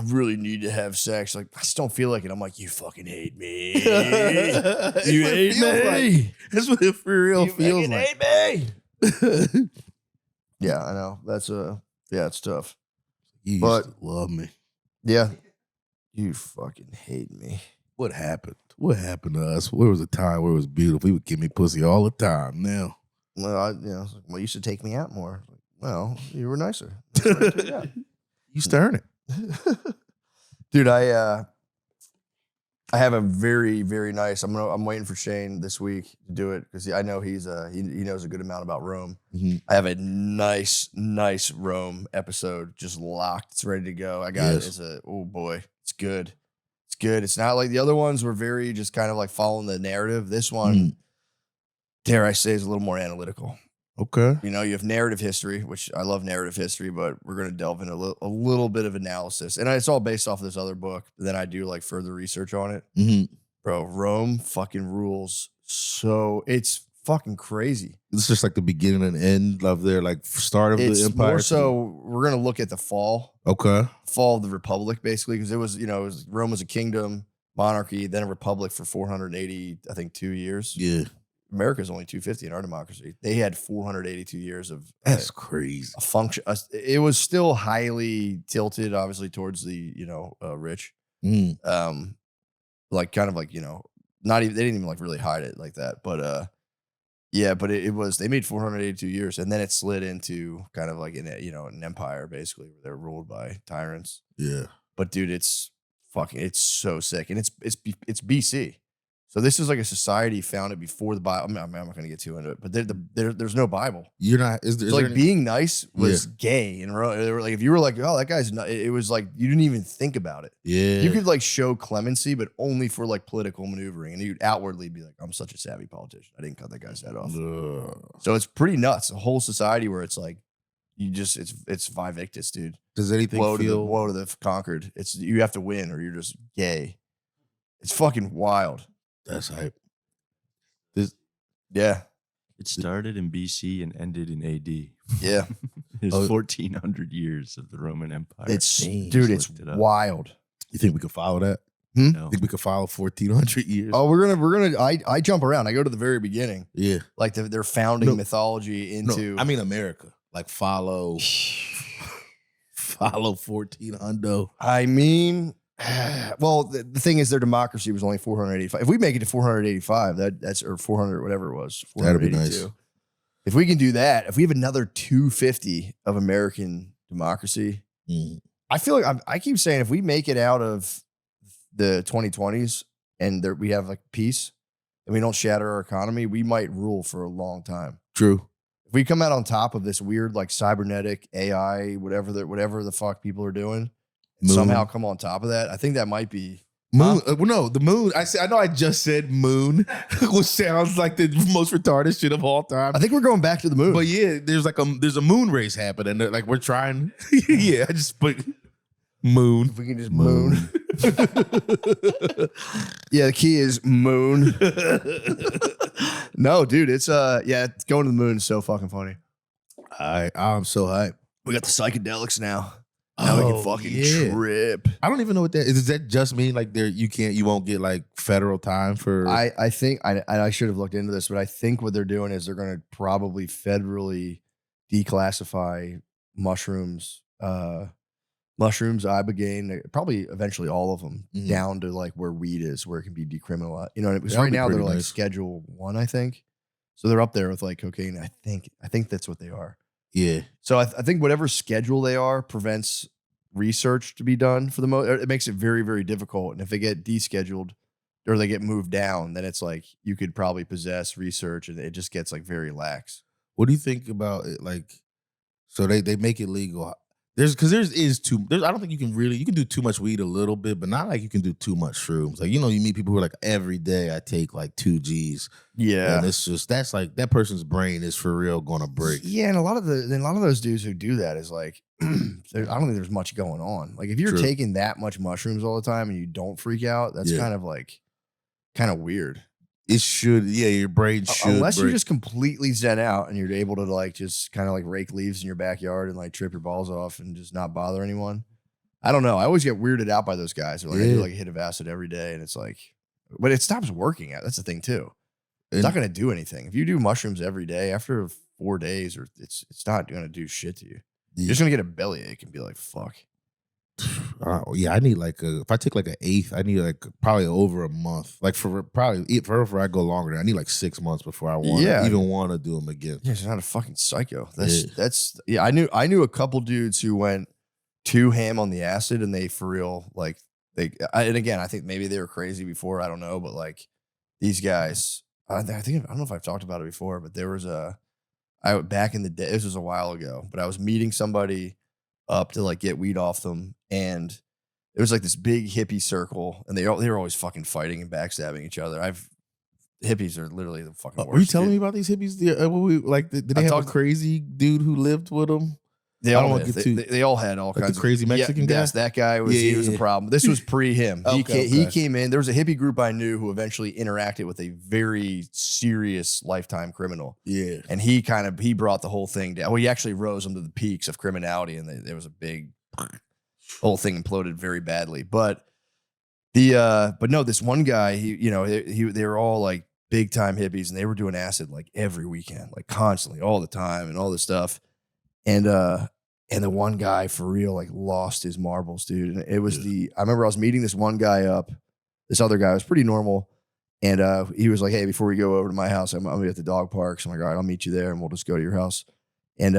really need to have sex. Like, I just don't feel like it. I'm like, you fucking hate me. You hate me. That's what it for real feels like. Hate me. Yeah, I know. That's it's tough. You But- used to love me. Yeah. You fucking hate me. What happened? What happened to us? Where was a time where it was beautiful? He would give me pussy all the time. Now, Well, it's like, well, you should take me out more. Well, you were nicer. you stirring it. Dude, I have a very, very nice. I'm waiting for Shane this week to do it because I know he knows a good amount about Rome. Mhm. I have a nice Rome episode just locked. It's ready to go. I got Yes. oh boy, it's good. It's good. It's not like the other ones were very just kind of like following the narrative. This one, dare I say, is a little more analytical. Okay. You know, you have narrative history, which I love narrative history, but we're going to delve into a little bit of analysis. And it's all based off of this other book. Then I do like further research on it. Mm-hmm. Bro, Rome fucking rules. So it's fucking crazy. It's just like the beginning and end of their like start of It's the empire. more so we're going to look at the fall Okay. of the Republic, basically, because it was Rome was a kingdom, monarchy, then a republic for 480, I think, 2 years. Yeah. America's only 250 in our democracy. They had 482 years of That's crazy. a function. It was still highly tilted, obviously, towards the rich. Mm. Like kind of like not even they didn't even like really hide it like that. But yeah, but it was they made 482 years, and then it slid into kind of like an empire basically where they're ruled by tyrants. Yeah. But dude, it's so sick, and it's BC. So this is like a society founded before the Bible. I'm not going to get too into it, but there's no Bible. You're not. Is there? So Is like there any, being nice was gay, and they were like, if you were like, oh, that guy's not, it was like you didn't even think about it. yeah. You could like show clemency, but only for like political maneuvering, and you'd outwardly be like, I'm such a savvy politician. I didn't cut that guy's head off. So it's pretty nuts. A whole society where it's like you just it's Vivictus, dude. Does anything feel? Woe to the conquered. It's you have to win or you're just gay. It's fucking wild. That's hype. Yeah. It started in BC and ended in AD. Yeah. It's 1,400 years of the Roman Empire. It's Dang, dude, just it's looked it up. wild. You think we could follow that? No. Think we could follow 1,400 years? Oh, we're gonna I jump around. I go to the very beginning. yeah. Like their founding No. mythology into No, I mean America. Like follow 1,400. I mean, well, the thing is, their democracy was only 485. If we make it to 485, that's or 400, whatever it was, That'd be 482. nice. If we can do that, if we have another 250 of American democracy, Mm. I feel like I keep saying if we make it out of the 2020s and we have like peace and we don't shatter our economy, we might rule for a long time. True. If we come out on top of this weird like cybernetic AI, whatever the fuck people are doing, and Moon. somehow come on top of that, I think that might be Moon. Well, no, the moon. I know I just said moon, which sounds like the most retarded shit of all time. I think we're going back to the moon. But yeah, there's a moon race happening. Like we're trying. Yeah, I just put moon. If we can just moon. Yeah, the key is moon. No, dude, it's going to the moon is so fucking funny. I'm so hyped. We got the psychedelics now. Now we Oh, can fucking yeah. trip. I don't even know what that is. Does that just mean like you won't get like federal time for? I think I should have looked into this, but I think what they're doing is they're going to probably federally declassify mushrooms, ibogaine, probably eventually all of them Mhm. down to like where weed is, where it can be decriminalized. You know, because That would right be now they're pretty like nice. Schedule 1, I think. So they're up there with like cocaine. I think that's what they are. yeah. So I think whatever schedule they are prevents research to be done for the most. It makes it very, very difficult. And if they get descheduled or they get moved down, then it's like you could probably possess research, and it just gets like very lax. What do you think about it? Like, so they make it legal. I don't think you can do too much weed a little bit, but not like you can do too much shrooms. Like, you meet people who are like, every day I take like 2 G's. Yeah, And it's just, that's like, that person's brain is for real gonna break. yeah, and a lot of those dudes who do that is like, I don't think there's much going on. Like if you're True. taking that much mushrooms all the time and you don't freak out, that's Yeah. kind of weird. It should, yeah, your brain should Unless you break. just completely zen out and you're able to like just kind of like rake leaves in your backyard and like trip your balls off and just not bother anyone. I don't know. I always get weirded out by those guys. They're like, I do Yeah. like a hit of acid every day, and it's like, but it stops working. That's the thing too. It's And- not going to do anything. If you do mushrooms every day, after 4 days, or it's not going to do shit to you. You're just going to get a bellyache and be like, fuck. Yeah, I need like if I take like an eighth, I need like probably over a month. Like for I go longer, I need like 6 months before I even want to do them again. Yeah, you're not a fucking psycho. Yeah. I knew a couple dudes who went too ham on the acid, and they for real like and again, I think maybe they were crazy before, I don't know, but like these guys, I don't know if I've talked about it before, but there was back in the day, this was a while ago, but I was meeting somebody up to like get weed off them, and it was like this big hippie circle, and they were always fucking fighting and backstabbing each other. Hippies are literally the fucking worst. Were you telling dude. me about these hippies? Did they I have a talked- crazy dude who lived with them? They I all don't wanna did. get too- They all had all Like the kinds crazy of Mexican guy? Yes, that guy was. Yeah, he yeah, was a yeah. problem. This was pre him. Okay, He okay. came in. There was a hippie group I knew who eventually interacted with a very serious lifetime criminal, Yeah. and he brought the whole thing down. Well, he actually rose them to the peaks of criminality, and there was a big whole thing imploded very badly. But no, this one guy, they were all like big time hippies, and they were doing acid like every weekend, like constantly, all the time, and all this stuff. And the one guy for real like lost his marbles, dude. And it was I remember I was meeting this one guy up. This other guy was pretty normal, and he was like, "Hey, before we go over to my house, I'm gonna be at the dog park." So I'm like, "All right, I'll meet you there, and we'll just go to your house." And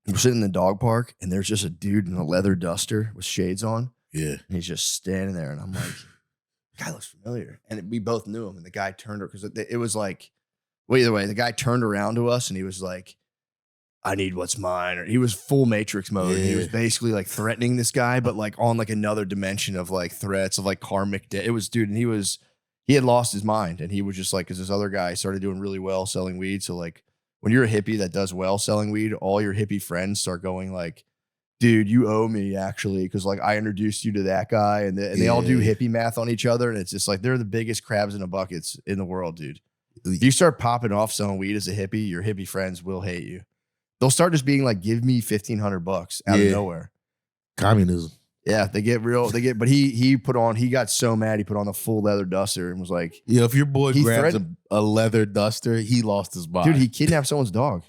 we're sitting in the dog park, and there's just a dude in a leather duster with shades on. Yeah. And he's just standing there, and I'm like, guy looks familiar. And we both knew him. And the guy turned her because it was like, well, either way, the guy turned around to us and he was like, I need what's mine. Or he was full Matrix mode. And he was basically like threatening this guy, but like on like another dimension of like threats of like karmic debt. It was, dude, and he had lost his mind. And he was just like, because this other guy started doing really well selling weed. So like when you're a hippie that does well selling weed, all your hippie friends start going like, dude, you owe me actually. Because like I introduced you to that guy and they all do hippie math on each other. And it's just like, they're the biggest crabs in the buckets in the world, dude. If you start popping off selling weed as a hippie, your hippie friends will hate you. They'll start just being like, give me $1,500 out of nowhere. Communism. Yeah, but he got so mad, he put on the full leather duster and was like, yeah, if your boy grabs a leather duster, he lost his mind. Dude, he kidnapped someone's dog.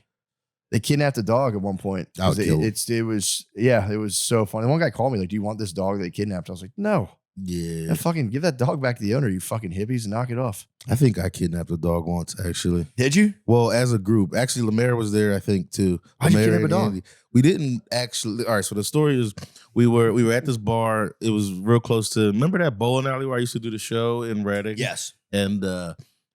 They kidnapped a dog at one point. It was so funny. One guy called me like, do you want this dog they kidnapped? I was like, no. Yeah. Fucking give that dog back to the owner, you fucking hippies, and knock it off. I think I kidnapped a dog once, actually. Did you? Well, as a group. Actually, Lemaire was there, I think, too. How'd you kidnap a dog? Andy. We didn't actually. All right, so the story is we were at this bar. It was real close to, remember that bowling alley where I used to do the show in Reading? Yes. And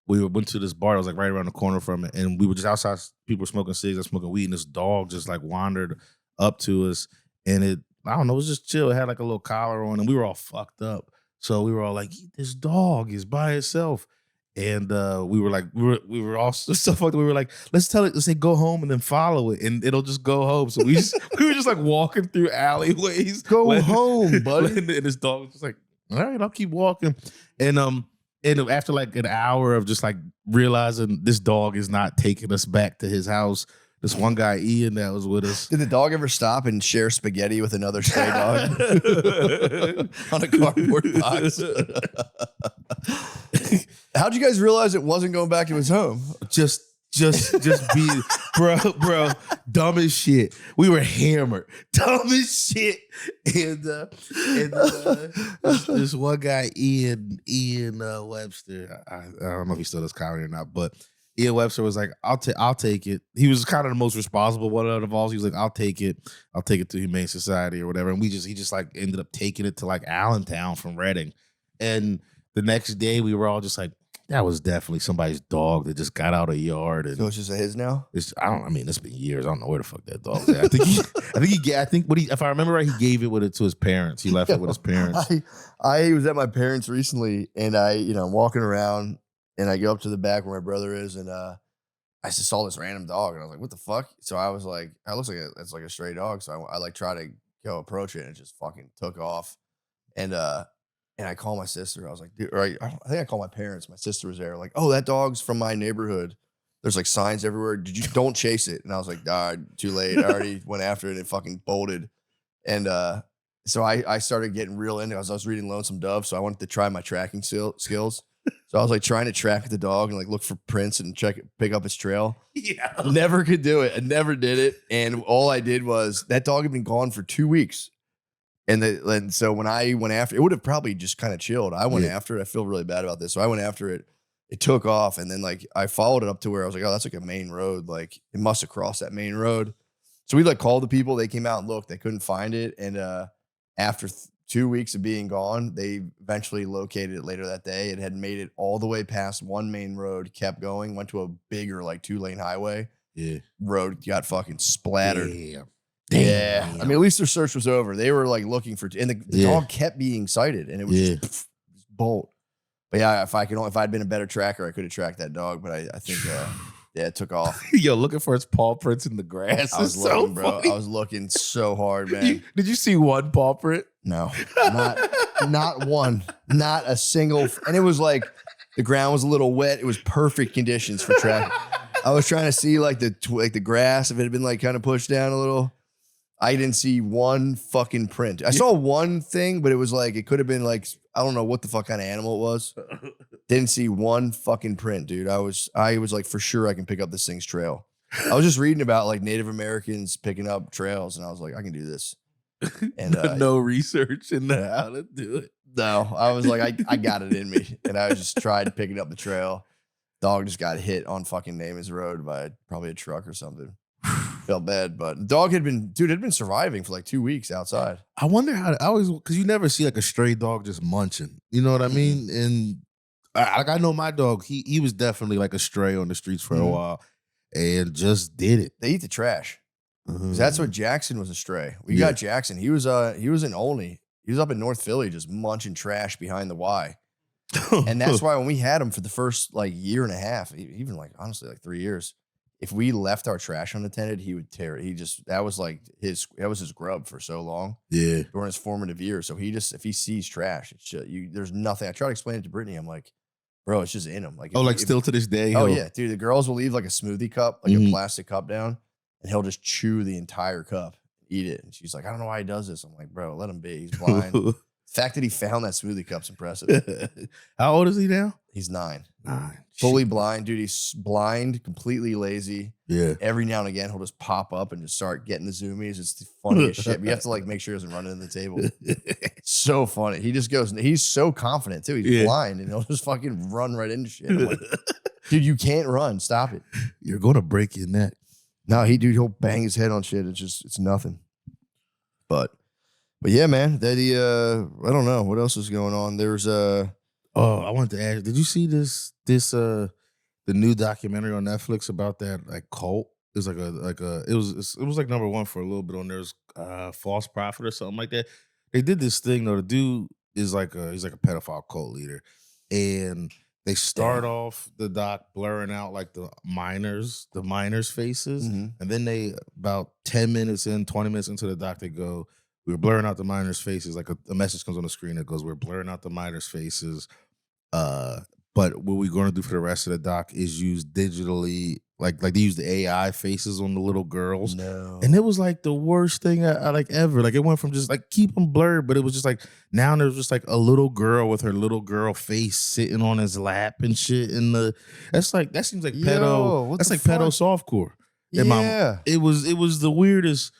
we went to this bar. It was like right around the corner from it. And we were just outside. People were smoking cigs and smoking weed. And this dog just like wandered up to us. And I don't know, it was just chill. It had like a little collar on. And we were all fucked up. So we were all like, this dog is by itself. And we were like, we were all so fucked up. We were like, let's say go home and then follow it. And it'll just go home. So we were just like walking through alleyways. Go home, buddy. And this dog was just like, all right, I'll keep walking. And after like an hour of just like realizing this dog is not taking us back to his house, this one guy, Ian, that was with us. Did the dog ever stop and share spaghetti with another stray dog on a cardboard box? How'd you guys realize it wasn't going back to his home? Just be, bro, dumb as shit. We were hammered, dumb as shit. And this one guy, Ian Webster. I don't know if he still does comedy or not, but Ian Webster was like, I'll take it. He was kind of the most responsible one out of all. He was like, I'll take it to Humane Society or whatever. And he just like ended up taking it to like Allentown from Reading. And the next day we were all just like, that was definitely somebody's dog that just got out of the yard. And so it's just his now? It's been years. I don't know where the fuck that dog is at. If I remember right, he gave it to his parents. He left it with his parents. I was at my parents recently and I'm walking around and I go up to the back where my brother is and I just saw this random dog and I was like, what the fuck? So I was like, it looks like it's like a stray dog. So I like try to go approach it and it just fucking took off. And I called my sister. I was like, dude, I think I called my parents. My sister was there. Like, oh, that dog's from my neighborhood. There's like signs everywhere. Don't chase it. And I was like, too late. I already went after it and it fucking bolted. And so I started getting real into it. I was reading Lonesome Dove. So I wanted to try my tracking skills. So I was like trying to track the dog and like look for prints and pick up his trail. Yeah. Never could do it. I never did it. And all I did was that dog had been gone for 2 weeks. And so when I went after it, would have probably just kind of chilled. I went after it. I feel really bad about this. So I went after it. It took off. And then like I followed it up to where I was like, oh, that's like a main road. Like it must have crossed that main road. So we like called the people. They came out and looked. They couldn't find it. And after 2 weeks of being gone, they eventually located it later that day. It had made it all the way past one main road, kept going, went to a bigger like 2-lane highway. Yeah. Road got fucking splattered. Damn. Yeah. I mean, at least their search was over. They were like looking for, and the dog kept being sighted and it was just bolt. But yeah, if I'd been a better tracker, I could have tracked that dog. But I think, it took off. Yo, looking for its paw prints in the grass. I was looking, bro. I was looking so hard, man. Did you see one paw print? No, not one, not a single. And it was like the ground was a little wet. It was perfect conditions for tracking. I was trying to see like the grass if it had been like kind of pushed down a little. I didn't see one fucking print. I saw one thing, but it was like it could have been like I don't know what the fuck kind of animal it was. Didn't see one fucking print, dude. I was like for sure I can pick up this thing's trail. I was just reading about like Native Americans picking up trails, and I was like, I can do this. And no research in how to do it. No, I was like, I got it in me, and I just tried picking up the trail. Dog just got hit on fucking Namath Road by probably a truck or something. Felt bad, but the dog had been surviving for like 2 weeks outside. I wonder how. I always because you never see like a stray dog just munching. You know what I mean? And I know my dog. He was definitely like a stray on the streets for a while, and just did it. They eat the trash. 'Cause that's what Jackson was a stray. We got Jackson. He was in Olney. He was up in North Philly just munching trash behind the Y. And that's why when we had him for the first like year and a half, even like honestly like 3 years, if we left our trash unattended, he would tear it. That was his grub for so long. Yeah. During his formative years. So if he sees trash, it's just, there's nothing. I try to explain it to Brittany. I'm like, bro, it's just in him. Like, Still to this day. Oh yeah, dude. The girls will leave like a smoothie cup, like a plastic cup down, and he'll just chew the entire cup, eat it. And she's like, I don't know why he does this. I'm like, bro, let him be. He's blind. The fact that he found that smoothie cup's impressive. How old is he now? He's 9. 9. Fully blind, dude. He's blind, completely lazy. Yeah. Every now and again, he'll just pop up and just start getting the zoomies. It's the funniest shit. But you have to like make sure he doesn't run into the table. So funny. He just goes. He's so confident too. He's blind and he'll just fucking run right into shit. I'm like, dude, you can't run. Stop it. You're gonna break your neck. No, he'll bang his head on shit. It's nothing. But yeah, man. That I don't know what else is going on. There's Oh, I wanted to ask. Did you see the new documentary on Netflix about that like cult? It was it was like number 1 for a little bit on there's False Prophet or something like that. They did this thing though. The dude is he's like a pedophile cult leader, and they start off the doc blurring out like the minors' faces, and then they about 10 minutes in, 20 minutes into the doc, they go, we're blurring out the minors' faces. Like a message comes on the screen that goes, we're blurring out the minors' faces. But what we're going to do for the rest of the doc is use digitally, like they use the AI faces on the little girls. No. And it was like the worst thing I like ever. Like it went from just like keep them blurred, but it was just like now there's just like a little girl with her little girl face sitting on his lap and shit. And that seems like pedo. That's like pedo softcore. Yeah. It was the weirdest.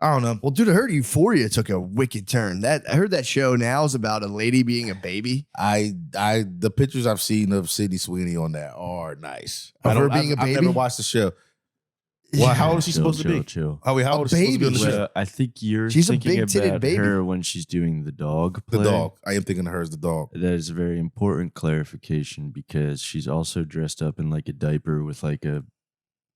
I don't know. Well, dude, I heard Euphoria took a wicked turn. I heard that show now is about a lady being a baby. The pictures I've seen of Sydney Sweeney on that are nice. Of her being a baby? I've never watched the show. Well, how old is she supposed to be? Chill. Oh, wait, how old is she supposed to be on the show? Well, I think She's a thinking big-titted about baby. her when she's doing the dog play. The dog. I am thinking of her as the dog. That is a very important clarification because she's also dressed up in like a diaper with like a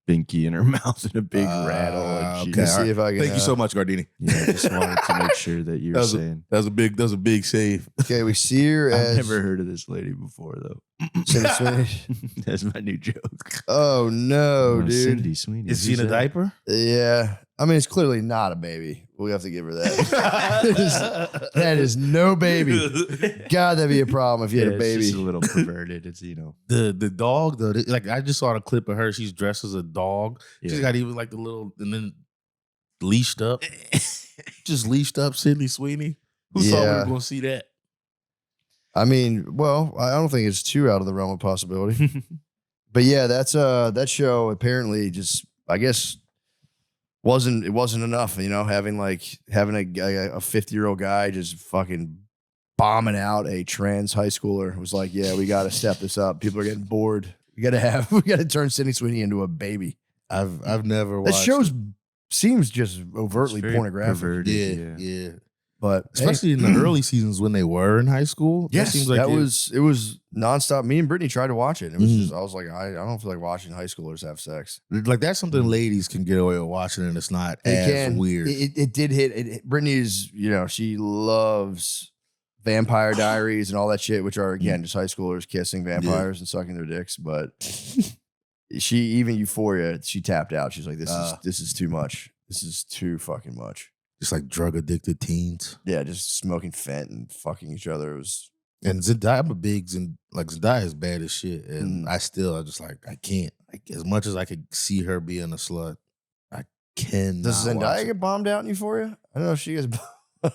binky in her mouth and a big rattle. And Okay, see if I can, thank you so much, Gardini. Yeah, I just wanted to make sure that you were saying. That was a big save. Okay, we see her as... I've never heard of this lady before, though. Cindy Sweeney. That's my new joke. Oh, no, dude. Cindy Sweeney. Is she in a diaper? Yeah. I mean, it's clearly not a baby. We have to give her that. That is no baby. God, that'd be a problem if you had a baby. It's just a little perverted. It's, The dog, though, like I just saw a clip of her. She's dressed as a dog. Yeah. She's got even like the little, and then leashed up. Just leashed up Sydney Sweeney. Who thought we were going to see that? I mean, well, I don't think it's too out of the realm of possibility. But yeah, that's that show apparently just, I guess, wasn't enough, having a 50-year-old guy just fucking bombing out a trans high schooler. It was like, yeah, we got to step this up. People are getting bored. We got to turn Sydney Sweeney into a baby. I've never watched that show seems just overtly pornographic. Perverted, Yeah. But especially in the early seasons when they were in high school. Yes, that seems like it was nonstop. Me and Brittany tried to watch it. It was just, I was like, I don't feel like watching high schoolers have sex. Like that's something ladies can get away with watching, and it's not as weird. It did hit. Brittany's, she loves Vampire Diaries and all that shit, which are again just high schoolers kissing vampires and sucking their dicks. But even Euphoria, she tapped out. She's like, this is too much. This is too fucking much. Just like drug addicted teens. Yeah, just smoking fent and fucking each other. It was. And Zendaya, I'm a big Zendaya is bad as shit, and I just like I can't. Like as much as I could see her being a slut, I cannot. Does Zendaya get bombed out in Euphoria? I don't know if she gets.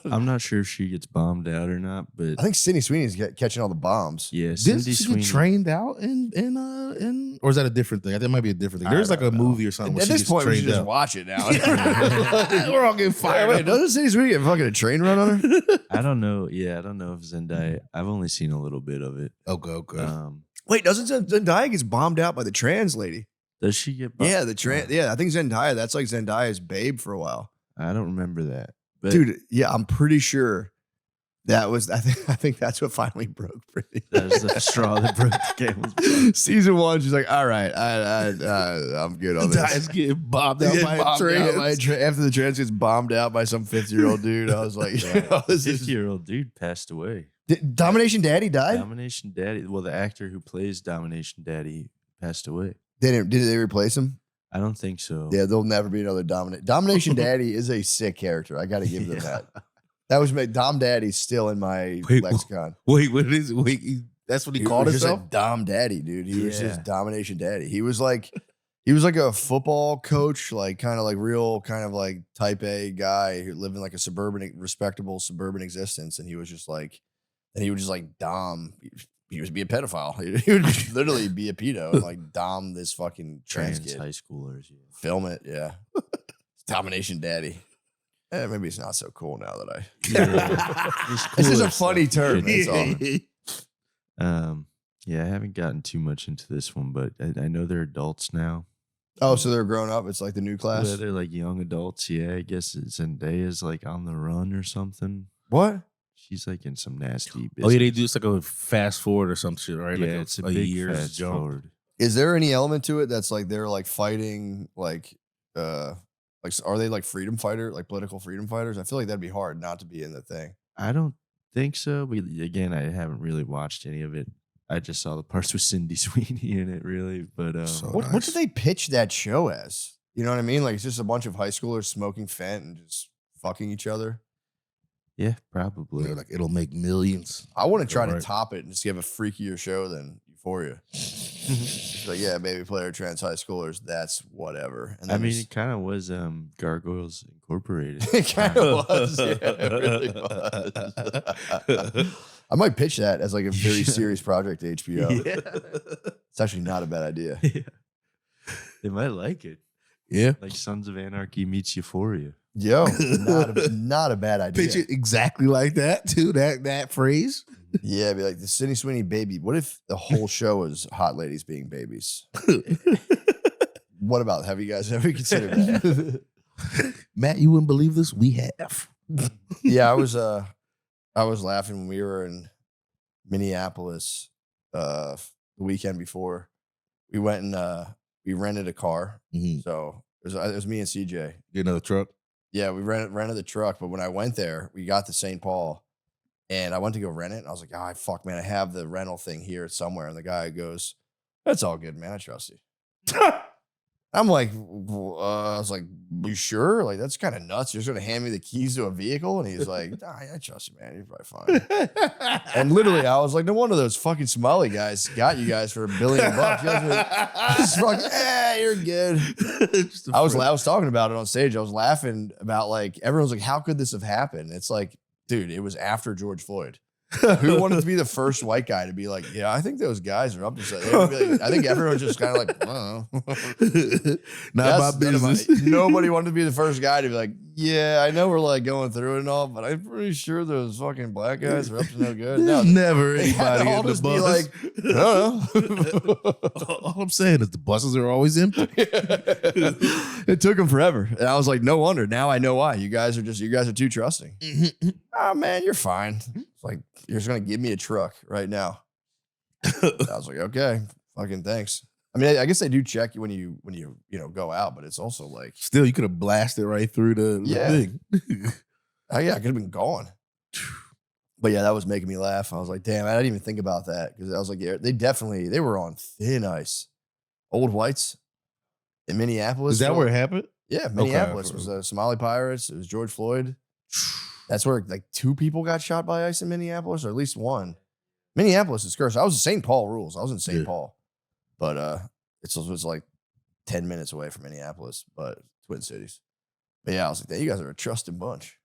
I'm not sure if she gets bombed out or not, but I think Sydney Sweeney's catching all the bombs. Yeah, did she get trained out in or is that a different thing? That might be a different thing. There's like a movie or something. At this point, we should just watch it now. We're all getting fired. Wait, doesn't Sydney Sweeney get fucking a train run on her? I don't know. Yeah, I don't know if Zendaya. I've only seen a little bit of it. Okay. Wait, doesn't Zendaya gets bombed out by the trans lady? Does she get? Yeah, I think Zendaya. That's like Zendaya's babe for a while, I don't remember that, but dude. Yeah, I'm pretty sure that was. I think that's what finally broke Britney. that was the straw that broke the camel's back. Season 1, she's like, all right, I'm good on this. Di's getting bombed out by a trans. After the trans gets bombed out by some 50-year-old dude, I was like, this is 50-year-old dude passed away. Domination Daddy died. Domination Daddy. Well, the actor who plays Domination Daddy passed away. Did they replace him? I don't think so. Yeah, there'll never be another Domination Daddy is a sick character. I got to give them that. That was my Dom Daddy's still in my lexicon. Wait, what is? That's what he called was just himself. a Dom Daddy, dude. He was just Yeah. Domination Daddy. He was like a football coach, like kind of like real, kind of like type A guy who lived in like a respectable suburban existence, and he was just like, Dom. He would be a pedophile. He would literally be a pedo and like dom this fucking trans kid. High schoolers. Yeah. Film it, yeah. Domination Daddy. Maybe it's not so cool now that I. It's This is cooler a funny term. That's all. Yeah, I haven't gotten too much into this one, but I know they're adults now. Oh, so they're grown up. It's like the new class. Yeah, they're like young adults. Yeah, I guess Zendaya's like on the run or something. What? She's like in some nasty business. Oh yeah, they do. It's like a fast forward or some shit, right? Yeah, like it's a big year's fast jump. forward. Is there any element to it that's like they're like fighting like are they like freedom fighter, like political freedom fighters? I feel like that'd be hard not to be in the thing. I don't think so. But again, I haven't really watched any of it. I just saw the parts with Cindy Sweeney in it, really. But So What nice. did they pitch that show as? You know what I mean? Like it's just a bunch of high schoolers smoking fent and just fucking each other. yeah, probably. They're like, it'll make millions. I want to try to Right. top it and just give a freakier show than Euphoria. It's like, yeah, baby player trans high schoolers, that's whatever. And I then mean, there's- it kind of was Gargoyles Incorporated. it kind of was. Yeah, it really was. I might pitch that as like a very serious project to HBO. Yeah. It's actually not a bad idea. Yeah. They might like it. Yeah. Like Sons of Anarchy meets Euphoria. Yo, not a bad idea. Pitch it exactly like that too. That phrase. Yeah, be like the Sydney Sweeney baby. What if the whole show was hot ladies being babies? What about? Have you guys ever considered that? Matt, you wouldn't believe this. We have. Yeah, I was laughing when we were in Minneapolis the weekend before. We went and we rented a car. Mhm. So it was me and CJ. Get another truck. Yeah, we rented the truck, but when I went there, we got to St. Paul and I went to go rent it. And I was like, oh, fuck, man, I have the rental thing here somewhere. And the guy goes, that's all good, man. I trust you. I'm like, I was like, you sure? Like, that's kind of nuts. You're just going to hand me the keys to a vehicle? And he's like, nah, I trust you, man. You're probably fine. And literally, I was like, no wonder those fucking Somali guys got you guys for $1 billion. You guys were just fucking, you're good. I was talking about it on stage. I was laughing about like, everyone's like, how could this have happened? It's like, dude, it was after George Floyd. Who wanted to be the first white guy to be like, yeah, I think those guys are up to something. Like, I think everyone's just kind of like, I don't know. Not my business. Nobody wanted to be the first guy to be like, yeah, I know we're like going through it and all, but I'm pretty sure those fucking black guys are up to no good. No, Never they had to anybody all in the just be bus. like, I don't know. All I'm saying is the buses are always empty. It took them forever. And I was like, no wonder. Now I know why. You guys are too trusting. Oh man, you're fine. It's like, you're just gonna give me a truck right now. I was like, okay, fucking thanks. I mean, I guess they do check you when you go out, but it's also like, Still, you could have blasted right through the Yeah. thing. oh yeah, I could have been gone. But yeah, that was making me laugh. I was like, damn, I didn't even think about that because I was like, yeah, they were on thin ice. Old whites in Minneapolis. Is that where it happened? Yeah, Minneapolis was the Somali pirates. It was George Floyd. That's where like 2 people got shot by ice in Minneapolis, or at least 1. Minneapolis is cursed. I was in St. Paul rules. I was in St. Yeah. Paul, but it's like 10 minutes away from Minneapolis, but Twin Cities. But yeah, I was like, you guys are a trusted bunch.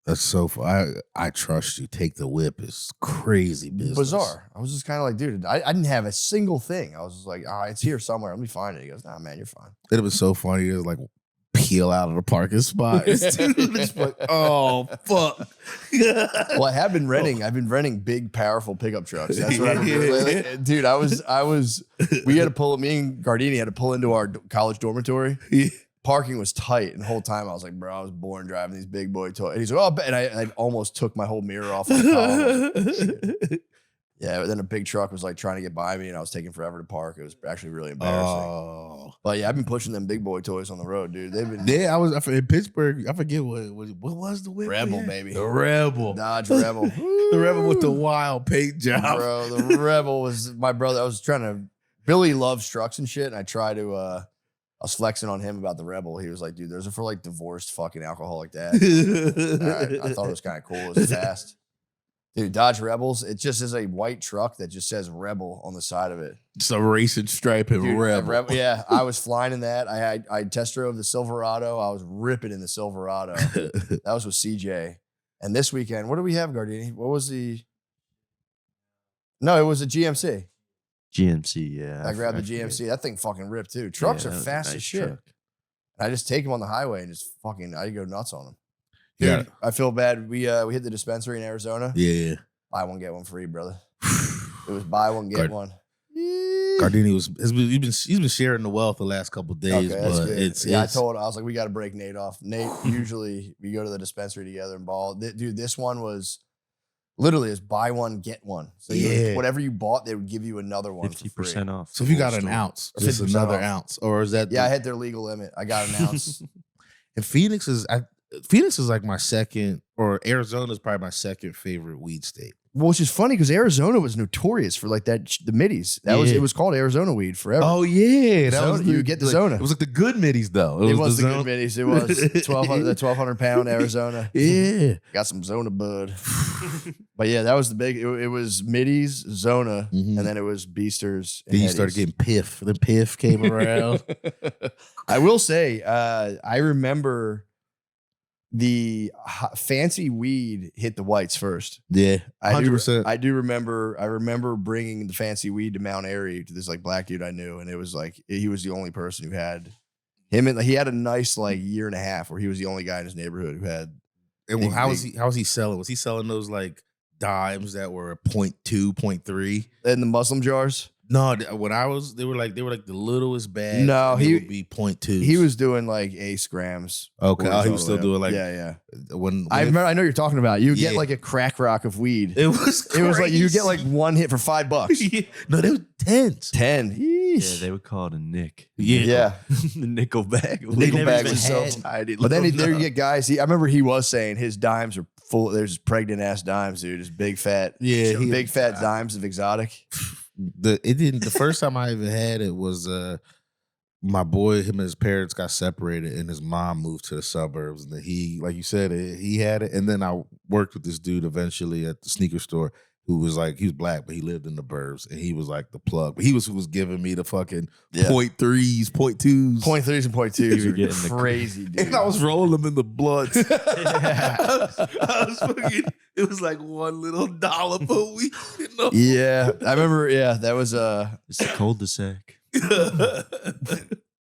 That's so fun. I trust you. Take the whip. It's crazy business. Bizarre. I was just kind of like, dude, I didn't have a single thing. I was just like, it's here somewhere. Let me find it. He goes, nah, man, you're fine. It'd have been so funny. It was like peel out of the parking spot. It's like, oh fuck. Well, I've been renting big, powerful pickup trucks. That's what I've been doing lately. Dude, we had to pull, me and Gardini had to pull into our college dormitory. Parking was tight, and the whole time I was like, bro, I was born driving these big boy toys. And he's like, oh, and I almost took my whole mirror off the column. Yeah, but then a big truck was like trying to get by me, and I was taking forever to park. It was actually really embarrassing. Oh. But yeah, I've been pushing them big boy toys on the road, dude. They've been Yeah, I was in Pittsburgh. I forget what was the whip? Rebel, baby. The Rebel. Dodge Rebel. The Rebel with the wild paint job. Bro, the Rebel was my brother. I was trying to, Billy loves trucks and shit, and I tried to, I was flexing on him about the Rebel. He was like, dude, those are for like divorced fucking alcoholic dads. I thought it was kind of cool. It was fast. Dude, Dodge Rebels, it just is a white truck that just says Rebel on the side of it. It's a racing stripe and Dude, Rebel. Yeah, I was flying in that. I test drove the Silverado. I was ripping in the Silverado. That was with CJ. And this weekend, what do we have, Gardini? What was the... No, it was a GMC. GMC, yeah. I grabbed the GMC. That thing fucking ripped too. Trucks are fast as shit. Truck. I just take them on the highway and just fucking, I go nuts on them. Dude, Yeah. I feel bad. We hit the dispensary in Arizona. Yeah. Buy one, get one free, brother. It was buy one, get one. Gardini he's been sharing the wealth the last couple of days, Okay, that's but good. it's I told him, I was like, we got to break Nate off. Nate, usually we go to the dispensary together and ball. Dude, this one was literally is buy one, get one. So whatever you bought, they would give you another one 50% off. So if you got an ounce, just 50% another off. ounce, or is that? Yeah, I hit their legal limit. I got an ounce. And Phoenix is like my second, or Arizona is probably my second favorite weed state. Well, which is funny because Arizona was notorious for like that the middies. It was called Arizona weed forever. Oh yeah, that was you get the Zona. It was like the good middies though. It was the good middies. It was 1,200 pound Arizona. Yeah, got some Zona bud. But yeah, that was the big. It was middies, Zona, and then it was Beasters. Then you started getting Piff. Then Piff came around. I will say, I remember the fancy weed hit the whites first. Yeah, 100%. I do remember. I remember bringing the fancy weed to Mount Airy to this like black dude I knew, and it was like he was the only person who had him. And he had a nice like year and a half where he was the only guy in his neighborhood who had. And how was he selling? Was he selling those like dimes that were 0.2, 0.3 in the Muslim jars? No, when I was, they were like the littlest bag. No, he would be 0.2. He was doing like 8 grams. Okay, he was still doing like yeah. When I remember, I know you're talking about. You get like a crack rock of weed. It was like you get like one hit for $5. No, they were 10s. 10. Yeah, they would call it a nick. Yeah. The nickel bag. The nickel bag was so tiny. But then there you get guys. I remember he was saying his dimes are full. There's pregnant ass dimes, dude. Just big fat. Yeah, big fat dimes of exotic. The first time I even had it was my boy, him and his parents got separated, and his mom moved to the suburbs. And then he, like you said, he had it. And then I worked with this dude eventually at the sneaker store who was like, he was black, but he lived in the burbs, and he was like the plug. But he was who was giving me the fucking 0.3s, 0.2s. 0.3s and 0.2s. You were getting crazy, dude. And I was rolling them in the blunts. I was fucking, it was like one little dollop a week. You know? Yeah, I remember. Yeah, that was It's a cul-de-sac.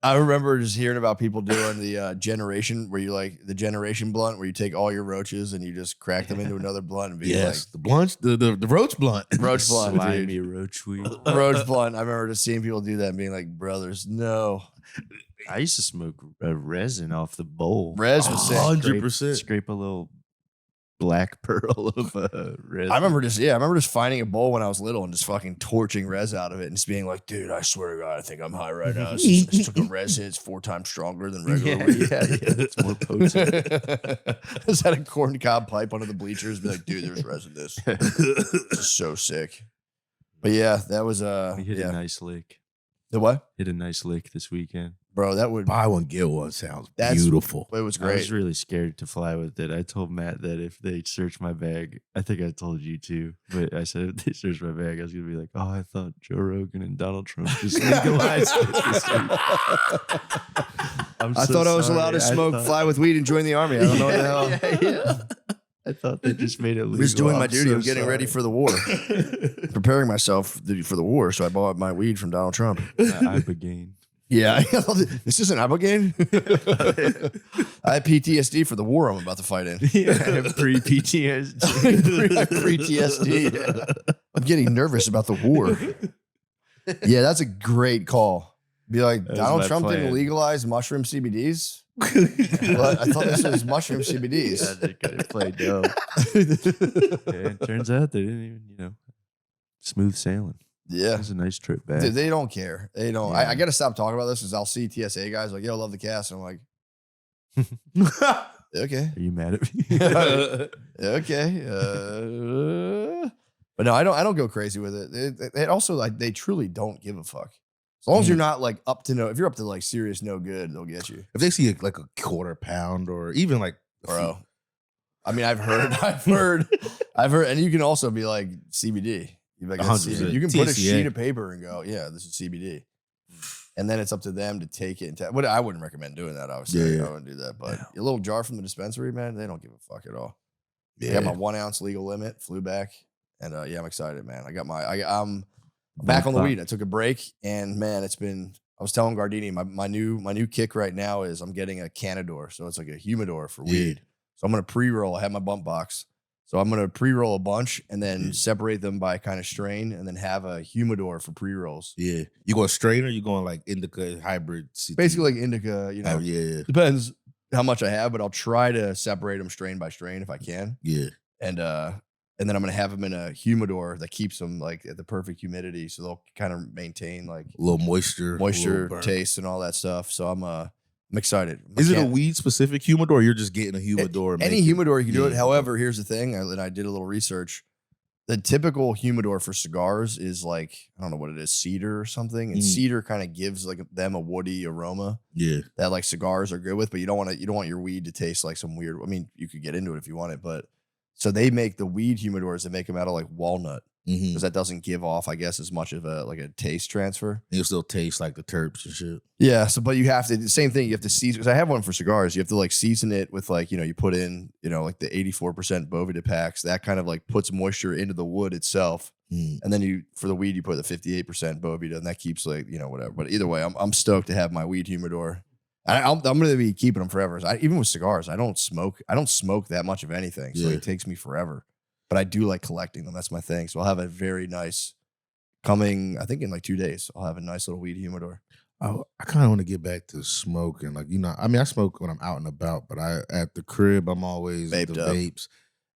I remember just hearing about people doing the generation where you like the generation blunt where you take all your roaches and you just crack them into another blunt and be like the blunt, the roach blunt. Roach blunt, Slimy roach weed. Roach blunt. I remember just seeing people do that and being like, brothers, no. I used to smoke resin off the bowl. Res was sick. 100%. Scrape a little black pearl of resin. I remember just finding a bowl when I was little and just fucking torching res out of it and just being like, dude, I swear to God, I think I'm high right now. I just took a res hit. It's 4 times stronger than regular weed. Yeah, it's more potent. Just had a corn cob pipe under the bleachers. Be like, dude, there's res in this. It's so sick. But yeah, that was We hit a nice lick. The what? Hit a nice lick this weekend. Bro, that would Buy one, get one sounds beautiful. It was I was great. really scared to fly with it. I told Matt that if they search my bag, I think I told you too, but I said if they search my bag, I was going to be like, oh, I thought Joe Rogan and Donald Trump just legalized it this week. I thought I was allowed to smoke, fly with weed, and join the army. I don't know what the hell. yeah. I thought they just made it legal. I'm just doing my duty. so I'm getting sorry. ready for the war. Preparing myself for the war, so I bought my weed from Donald Trump. Ibogaine. Yeah, this isn't Ibogaine. I have PTSD for the war I'm about to fight in. Pre-PTSD. Pre-PTSD. Yeah. I'm getting nervous about the war. Yeah, that's a great call. Be like, That was Donald my Trump didn't plan. legalize mushroom CBDs. What? I thought this was mushroom CBDs. Yeah, they could have played dope. Yeah, it turns out they didn't even, smooth sailing. Yeah. It was a nice trip back. Dude, they don't care. They don't. Yeah. I got to stop talking about this because I'll see TSA guys like, yo, love the cast. And I'm like, okay. Are you mad at me? Okay. But no, I don't go crazy with it. It also, like, they truly don't give a fuck. As long as you're not like up to if you're up to like serious no good, they'll get you. If they see like a quarter pound or even like Bro. I mean, I've heard, and you can also be like CBD. You can put a 100%. sheet of paper and go, yeah, this is CBD. And then it's up to them to take it. And I wouldn't recommend doing that, obviously. Yeah. I wouldn't do that. But a little jar from the dispensary, man, they don't give a fuck at all. Yeah. I got my 1 ounce legal limit, flew back. And yeah, I'm excited, man. I'm back on the weed. I took a break and man, I was telling Gardini, my new kick right now is I'm getting a Canador. So it's like a humidor for weed. So I'm going to pre-roll. I have my bump box. So I'm going to pre-roll a bunch and then separate them by kind of strain and then have a humidor for pre-rolls. Yeah. You going straight or you going like indica hybrid? CT? Basically like indica, Oh, yeah. Depends how much I have, but I'll try to separate them strain by strain if I can. Yeah. And then I'm going to have them in a humidor that keeps them like at the perfect humidity. So they'll kind of maintain like A little moisture, moisture, taste and all that stuff. So I'm excited. Is it a weed specific humidor or you're just getting a humidor? and Any making- humidor, you can do it. Yeah. However, here's the thing. I did a little research. The typical humidor for cigars is like, I don't know what it is, cedar or something. And cedar kind of gives like them a woody aroma Yeah. that like cigars are good with, but you don't want your weed to taste like some weird, I mean, you could get into it if you want it, but so they make the weed humidors that make them out of like walnut Mm-hmm. because that doesn't give off, I guess, as much of a taste transfer. You'll still taste like the terps and shit. Yeah. So, but you have to, the same thing, you have to season, because I have one for cigars. You have to like season it with like, you put in, like the 84% Boveda packs, that kind of like puts moisture into the wood itself. Mm. And then for the weed, you put the 58% Boveda and that keeps like, whatever. But either way, I'm stoked to have my weed humidor. I'm going to be keeping them forever. Even with cigars, I don't smoke that much of anything. So it takes me forever. But I do like collecting them. That's my thing. So I'll have a very nice coming, I think in like 2 days, I'll have a nice little weed humidor. I kind of want to get back to smoking. Like, I mean, I smoke when I'm out and about, but at the crib, I'm always Vaped the up. vapes.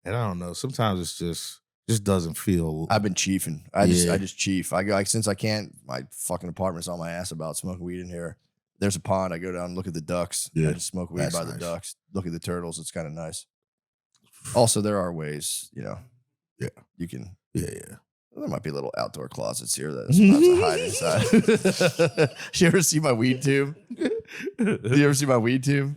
And I don't know. Sometimes it's just doesn't feel. I've been chiefing. I just chief. I go like, since I can't, my fucking apartment's on my ass about smoking weed in here. There's a pond. I go down and look at the ducks. Yeah, I just smoke weed that's by the nice. ducks. Look at the turtles. It's kind of nice. Also, there are ways, Yeah. you can. Yeah. There might be little outdoor closets here that sometimes I hide inside. You ever see my weed tube? Do you ever see my weed tube?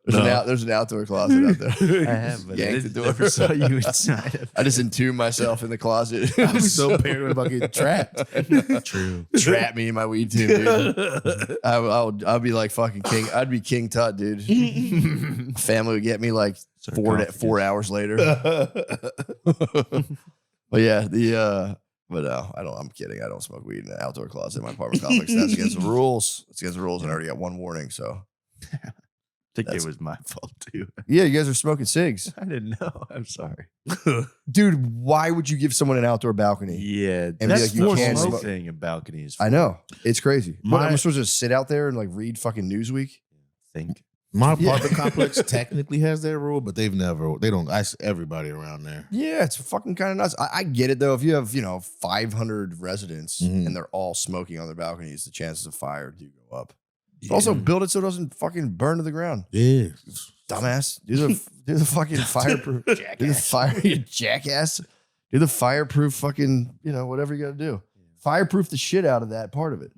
There's an outdoor closet out there. I have, but I Yanked the door. never saw you inside of I just entomb myself in the closet. I'm so paranoid about getting trapped. True. Trap me in my weed tube, dude. I'll be like fucking king. I'd be King Tut, dude. Family would get me like 4 hours later. But yeah, but no, I'm kidding. I don't smoke weed in the outdoor closet in my apartment complex. That's against the rules. It's against the rules, and I already got one warning. So I think it was my fault too. yeah, you guys are smoking cigs, I didn't know. I'm sorry. dude. Why would you give someone an outdoor balcony? Yeah, be that's like, you the can't only smoke. thing in balconies. I know it's crazy. What, My- I'm supposed to just sit out there and like read fucking Newsweek. think. My apartment complex technically has that rule, but they don't ask everybody around there. Yeah, it's fucking kind of nuts. I get it though. If you have 500 residents and they're all smoking on their balconies, the chances of fire do go up. Yeah. Also, build it so it doesn't fucking burn to the ground. Yeah. Dumbass. Do the fucking fireproof. Do the fire, you jackass. Do the fireproof fucking, whatever you got to do. Fireproof the shit out of that part of it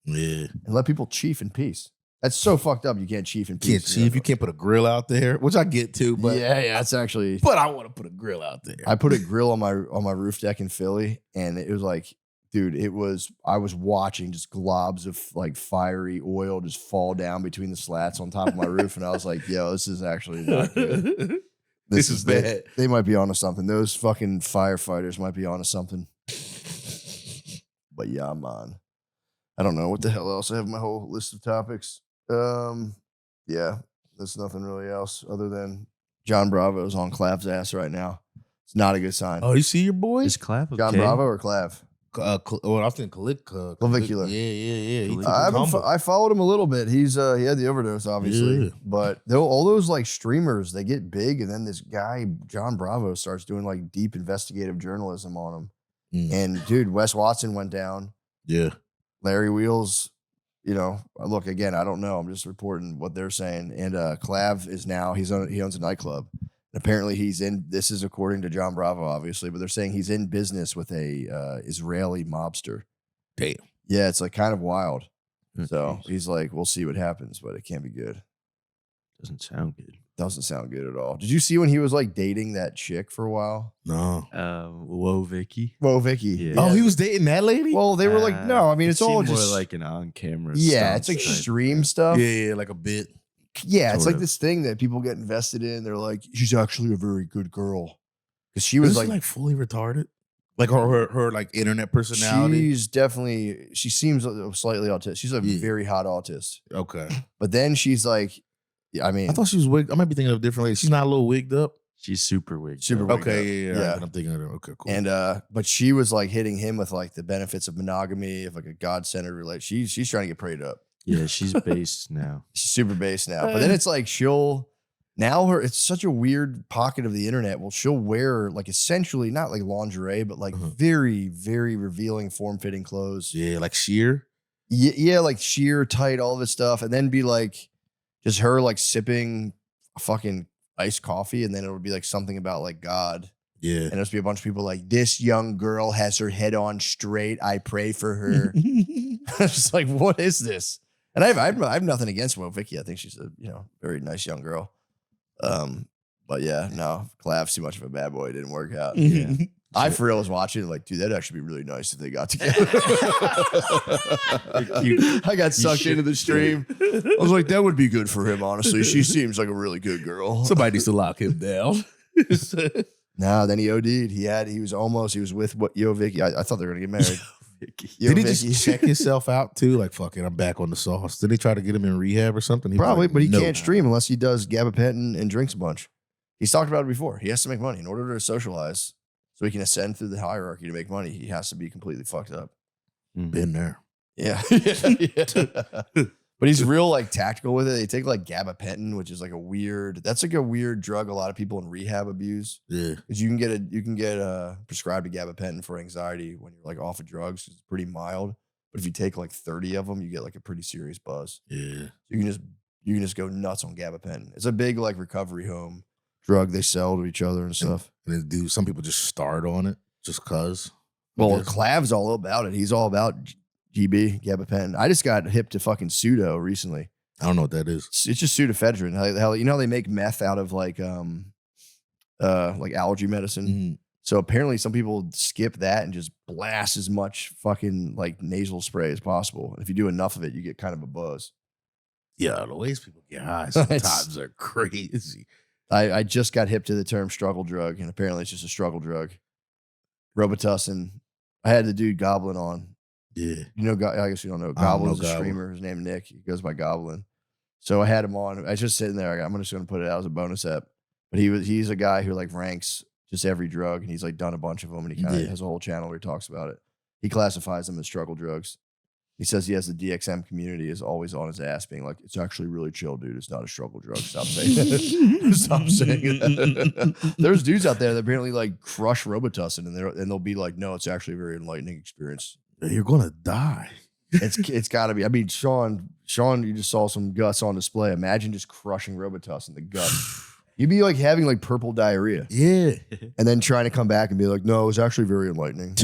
Yeah. and let people chief in peace. That's so fucked up. You can't chief in peace. Can't see if you can't put a grill out there, which I get to, but yeah, that's actually. but I want to put a grill out there. I put a grill on my roof deck in Philly, and it was like, dude, I was watching just globs of like fiery oil just fall down between the slats on top of my roof, and I was like, yo, this is actually not good. This is bad. They might be onto something. Those fucking firefighters might be onto something. But yeah, I'm on. I don't know what the hell else. I have my whole list of topics. Yeah, there's nothing really else other than John Bravo's on Clav's ass right now. It's not a good sign. Oh, you see your boy? Is Clap okay? John Bravo or Clav? Well, I think Clavicular. Yeah. He took I followed him a little bit. He had the overdose, obviously. Yeah. But all those like streamers, they get big, and then this guy, John Bravo, starts doing like deep investigative journalism on him. And dude, Wes Watson went down. Yeah. Larry Wheels, look, again, I don't know. I'm just reporting what they're saying. And Clav is now, he owns a nightclub. And apparently this is according to John Bravo, obviously, but they're saying he's in business with a Israeli mobster. Damn. Yeah, it's like kind of wild. Oh, So geez. he's like, we'll see what happens, but it can't be good. Doesn't sound good. Doesn't sound good at all. Did you see when he was like dating that chick for a while? No. Whoa, Vicky. Whoa, Vicky. Yeah. Oh, he was dating that lady? Well, they were like, no, I mean, it's all more just like an on-camera. yeah, it's like stunt type. stream stuff. Yeah, like a bit. Yeah, it's Sort like of. this thing that people get invested in. They're like, she's actually a very good girl. Because she was Was like fully retarded? Like her like internet personality? she seems slightly autistic. She's a Yeah. very hot autist. Okay. But then she's like, I mean, I thought she was wigged. I might be thinking of a different lady. She's not a little wigged up? She's super wigged. Super out. wigged Okay, up. yeah. Yeah. I'm thinking of it. Okay, cool. and but she was like hitting him with like the benefits of monogamy, of like a God-centered relationship. She's trying to get preyed up. Yeah, she's based now. She's super base now. But then it's like it's such a weird pocket of the internet. Well, she'll wear like essentially not like lingerie, but like very, very revealing form-fitting clothes. Yeah, like sheer. Yeah, like sheer, tight, all this stuff. And then be like just her like sipping a fucking iced coffee. And then it would be like something about like God. Yeah. And there's be a bunch of people like, this young girl has her head on straight. I pray for her. It's just like, what is this? And I have nothing against Vicky. I think she's a very nice young girl. But yeah, no, Clav's too much of a bad boy. It didn't work out. Yeah. I for real was watching like, dude, that'd actually be really nice if they got together. I got sucked into the stream. I was like, that would be good for him, honestly. She seems like a really good girl. Somebody needs to lock him down. No, then he OD'd. He was with Vicky. I thought they were gonna get married. Did he just check himself out too? Like, fuck it, I'm back on the sauce. Did they try to get him in rehab or something? Probably, like, but he no. can't stream unless he does gabapentin and drinks a bunch. He's talked about it before. He has to make money in order to socialize, so he can ascend through the hierarchy to make money. He has to be completely fucked up. Been there. Yeah. But he's real like tactical with it. They take like gabapentin, which is like a weird drug a lot of people in rehab abuse. Yeah. Because you can get prescribed a gabapentin for anxiety when you're like off of drugs. It's pretty mild. But if you take like 30 of them, you get like a pretty serious buzz. Yeah. You can just go nuts on gabapentin. It's a big like recovery home drug they sell to each other and stuff. And some people just start on it just cause. Well, Clav's all about it. He's all about GB, gabapentin. I just got hip to fucking pseudo recently. I don't know what that is. It's just pseudoephedrine. How they make meth out of like allergy medicine. Mm-hmm. So apparently some people skip that and just blast as much fucking like nasal spray as possible. If you do enough of it, you get kind of a buzz. Yeah, the ways people get high sometimes are crazy. I just got hip to the term struggle drug, and apparently it's just a struggle drug. Robitussin. I had the dude Goblin on. Yeah. I guess you don't know. Goblin's a streamer. His name Nick. He goes by Goblin. So I had him on. I was just sitting there. I'm just going to put it out as a bonus app. But he's a guy who like ranks just every drug, and he's like done a bunch of them, and he kind of has a whole channel where he talks about it. He classifies them as struggle drugs. He says he has the DXM community is always on his ass, being like, it's actually really chill, dude. It's not a struggle drug. Stop saying that. Stop saying that. There's dudes out there that apparently like crush Robitussin, and they'll be like, no, it's actually a very enlightening experience. You're gonna die. It's got to be. I mean, Sean, you just saw some guts on display. Imagine just crushing Robitussin, the gut. You'd be like having like purple diarrhea. Yeah. And then trying to come back and be like, no, it was actually very enlightening.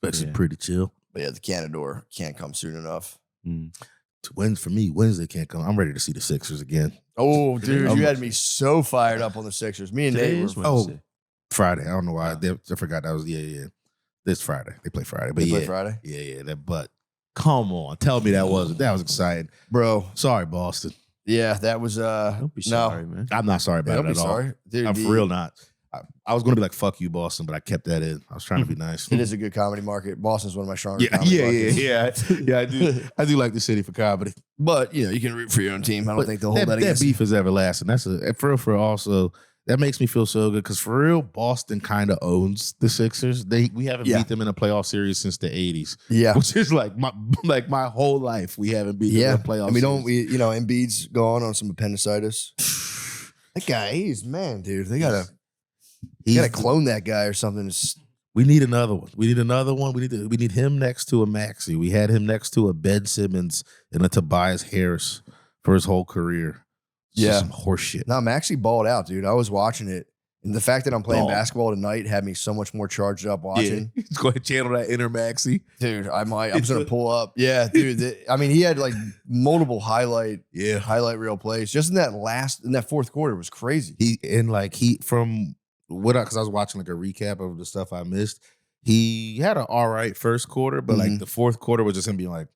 Actually pretty chill. But yeah, the Canador can't come soon enough. For me, Wednesday can't come. I'm ready to see the Sixers again. Oh, dude, you had me so fired up on the Sixers. Me and Nate were Friday. I don't know why. I forgot that was, this Friday. They play Friday. But they play Friday? Yeah. But come on. Tell me that was exciting. Bro. Sorry, Boston. Yeah, that was, Don't be sorry, man. I'm not sorry about it at all. Dude, I'm for real not. I was going to be like, fuck you, Boston, but I kept that in. I was trying to be nice. It is a good comedy market. Boston's one of my stronger Yeah, comedy yeah. markets. Yeah, I do. I do like the city for comedy. But, you know, you can root for your own team. I don't think they'll hold that That against beef is everlasting. That's for also, that makes me feel so good because for real, Boston kind of owns the Sixers. We haven't beat them in a playoff series since the 80s. Yeah. Which is like my whole life. We haven't beat them in a playoff series. You know, Embiid's gone on some appendicitis. That guy, dude. They gotta clone that guy or something. We need another one. We need him next to a Maxey. We had him next to a Ben Simmons and a Tobias Harris for his whole career. It's just some horse shit. No, Maxey balled out, dude. I was watching it. And the fact that I'm playing basketball tonight had me so much more charged up watching. Yeah. Go ahead, channel that inner Maxey. Dude, I'm just gonna pull up. Yeah, dude. He had like multiple highlight reel plays. Just in that fourth quarter was crazy. Because I was watching like a recap of the stuff I missed. He had an all right first quarter, but like the fourth quarter was just him being like,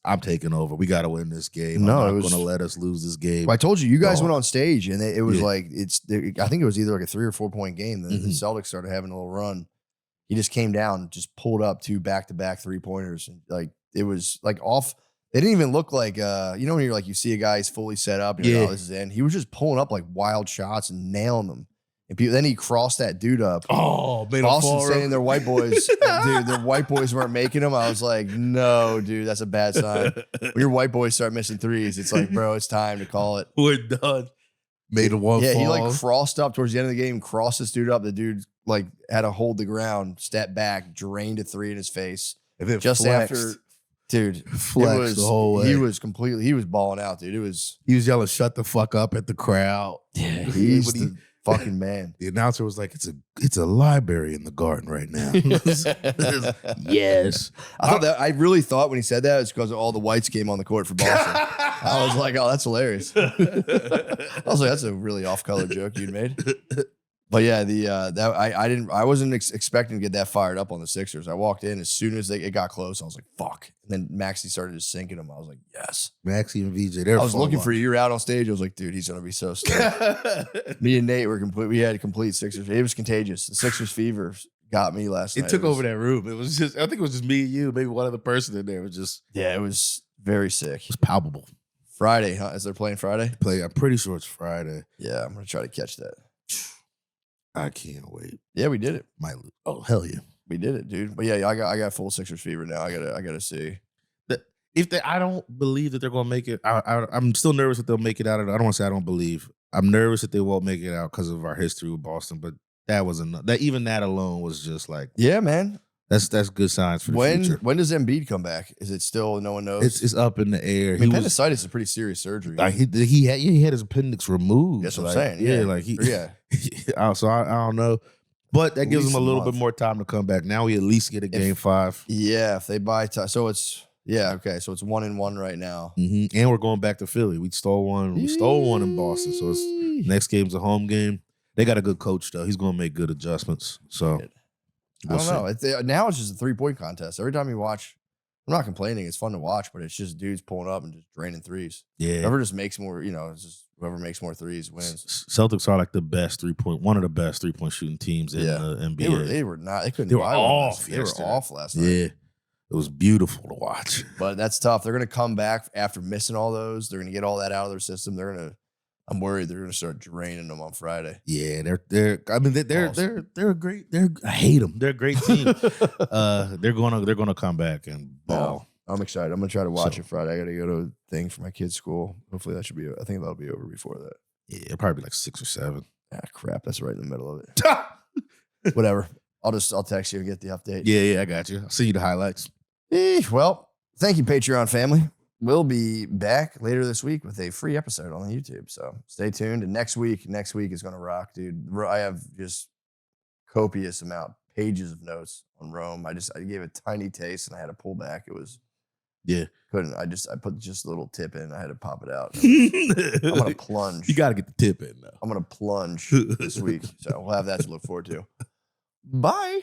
I'm taking over. We got to win this game. I'm not going to let us lose this game. Well, I told you guys went on stage and it was like, I think it was either like a 3 or 4 point game. The Celtics started having a little run. He just came down, just pulled up 2 back-to-back 3-pointers. And like, it was like off. They didn't even look like, when you're like, you see a guy's fully set up. You're like, oh, this is in. He was just pulling up like wild shots and nailing them. And then he crossed that dude up. Oh, man. Boston saying their white boys, dude, their white boys weren't making them. I was like, no, dude, that's a bad sign. When your white boys start missing threes, it's like, bro, it's time to call it. We're done. Made a one. Yeah, fall. he like crossed up towards the end of the game, crossed this dude up. The dude like had to hold the ground, step back, drained a 3 in his face. And then just flexed. after, dude, flexed the whole way. He was balling out, dude. He was yelling, "Shut the fuck up" at the crowd. Yeah, he's the fucking man. The announcer was like, "It's a library in the garden right now." Yes, I really thought when he said that it's because all the whites came on the court for Boston. I was like, oh, that's hilarious. I was like, that's a really off-color joke you'd made. But yeah, I wasn't expecting to get that fired up on the Sixers. I walked in as soon as it got close. I was like, fuck. And then Maxey started just sinking them. I was like, yes. Maxey and VJ. I was looking for you out on stage. I was like, dude, he's gonna be so stoked. Me and Nate we had complete Sixers. It was contagious. The Sixers fever got me last night. It took over that room. It was just, I think it was just me and you, maybe one other person in there. It was just, it was very sick. It was palpable. Friday, huh? Is they playing Friday? I'm pretty sure it's Friday. Yeah, I'm gonna try to catch that. I can't wait. Yeah, we did it. Might lose. Oh, hell yeah. We did it, dude. But yeah, I got full Sixers fever now. I gotta see. I don't believe that they're gonna make it. I'm still nervous that they'll make it out. I don't want to say I don't believe. I'm nervous that they won't make it out because of our history with Boston. But that was enough. Even that alone was just like, yeah, man. That's good signs for the future. When does Embiid come back? Is it still no one knows? It's up in the air. Appendicitis is a pretty serious surgery. He had his appendix removed. That's what I'm saying. So I don't know, but that gives him a little bit more time to come back. Now we at least get a game 5. Yeah, if they buy time, so it's okay. So it's 1-1 right now, and we're going back to Philly. We stole one. We stole one in Boston. So next game's a home game. They got a good coach though. He's going to make good adjustments. So. I don't know. Now it's just a 3-point contest. Every time you watch, I'm not complaining. It's fun to watch, but it's just dudes pulling up and just draining threes. Yeah. Whoever just makes more, it's just whoever makes more threes wins. Celtics are like one of the best 3-point shooting teams in the NBA. They were not. They couldn't. They were off. They were off last night. Yeah. It was beautiful to watch. But that's tough. They're going to come back after missing all those. They're going to get all that out of their system. I'm worried they're going to start draining them on Friday. Yeah, they're a great. I hate them. They're a great team. They're gonna come back and ball. No, I'm excited. I'm gonna try to watch it Friday. I got to go to a thing for my kid's school. Hopefully that should be. I think that'll be over before that. Yeah, it'll probably be like 6 or 7. Ah, crap. That's right in the middle of it. Whatever. I'll text you and get the update. Yeah, I got you. I'll send you the highlights. Well, thank you, Patreon family. We'll be back later this week with a free episode on YouTube. So stay tuned. And next week is going to rock, dude. I have just copious pages of notes on Rome. I gave a tiny taste and I had to pull back. It was, couldn't. I put just a little tip in. I had to pop it out. I'm going to plunge. You got to get the tip in though. I'm going to plunge this week. So we'll have that to look forward to. Bye.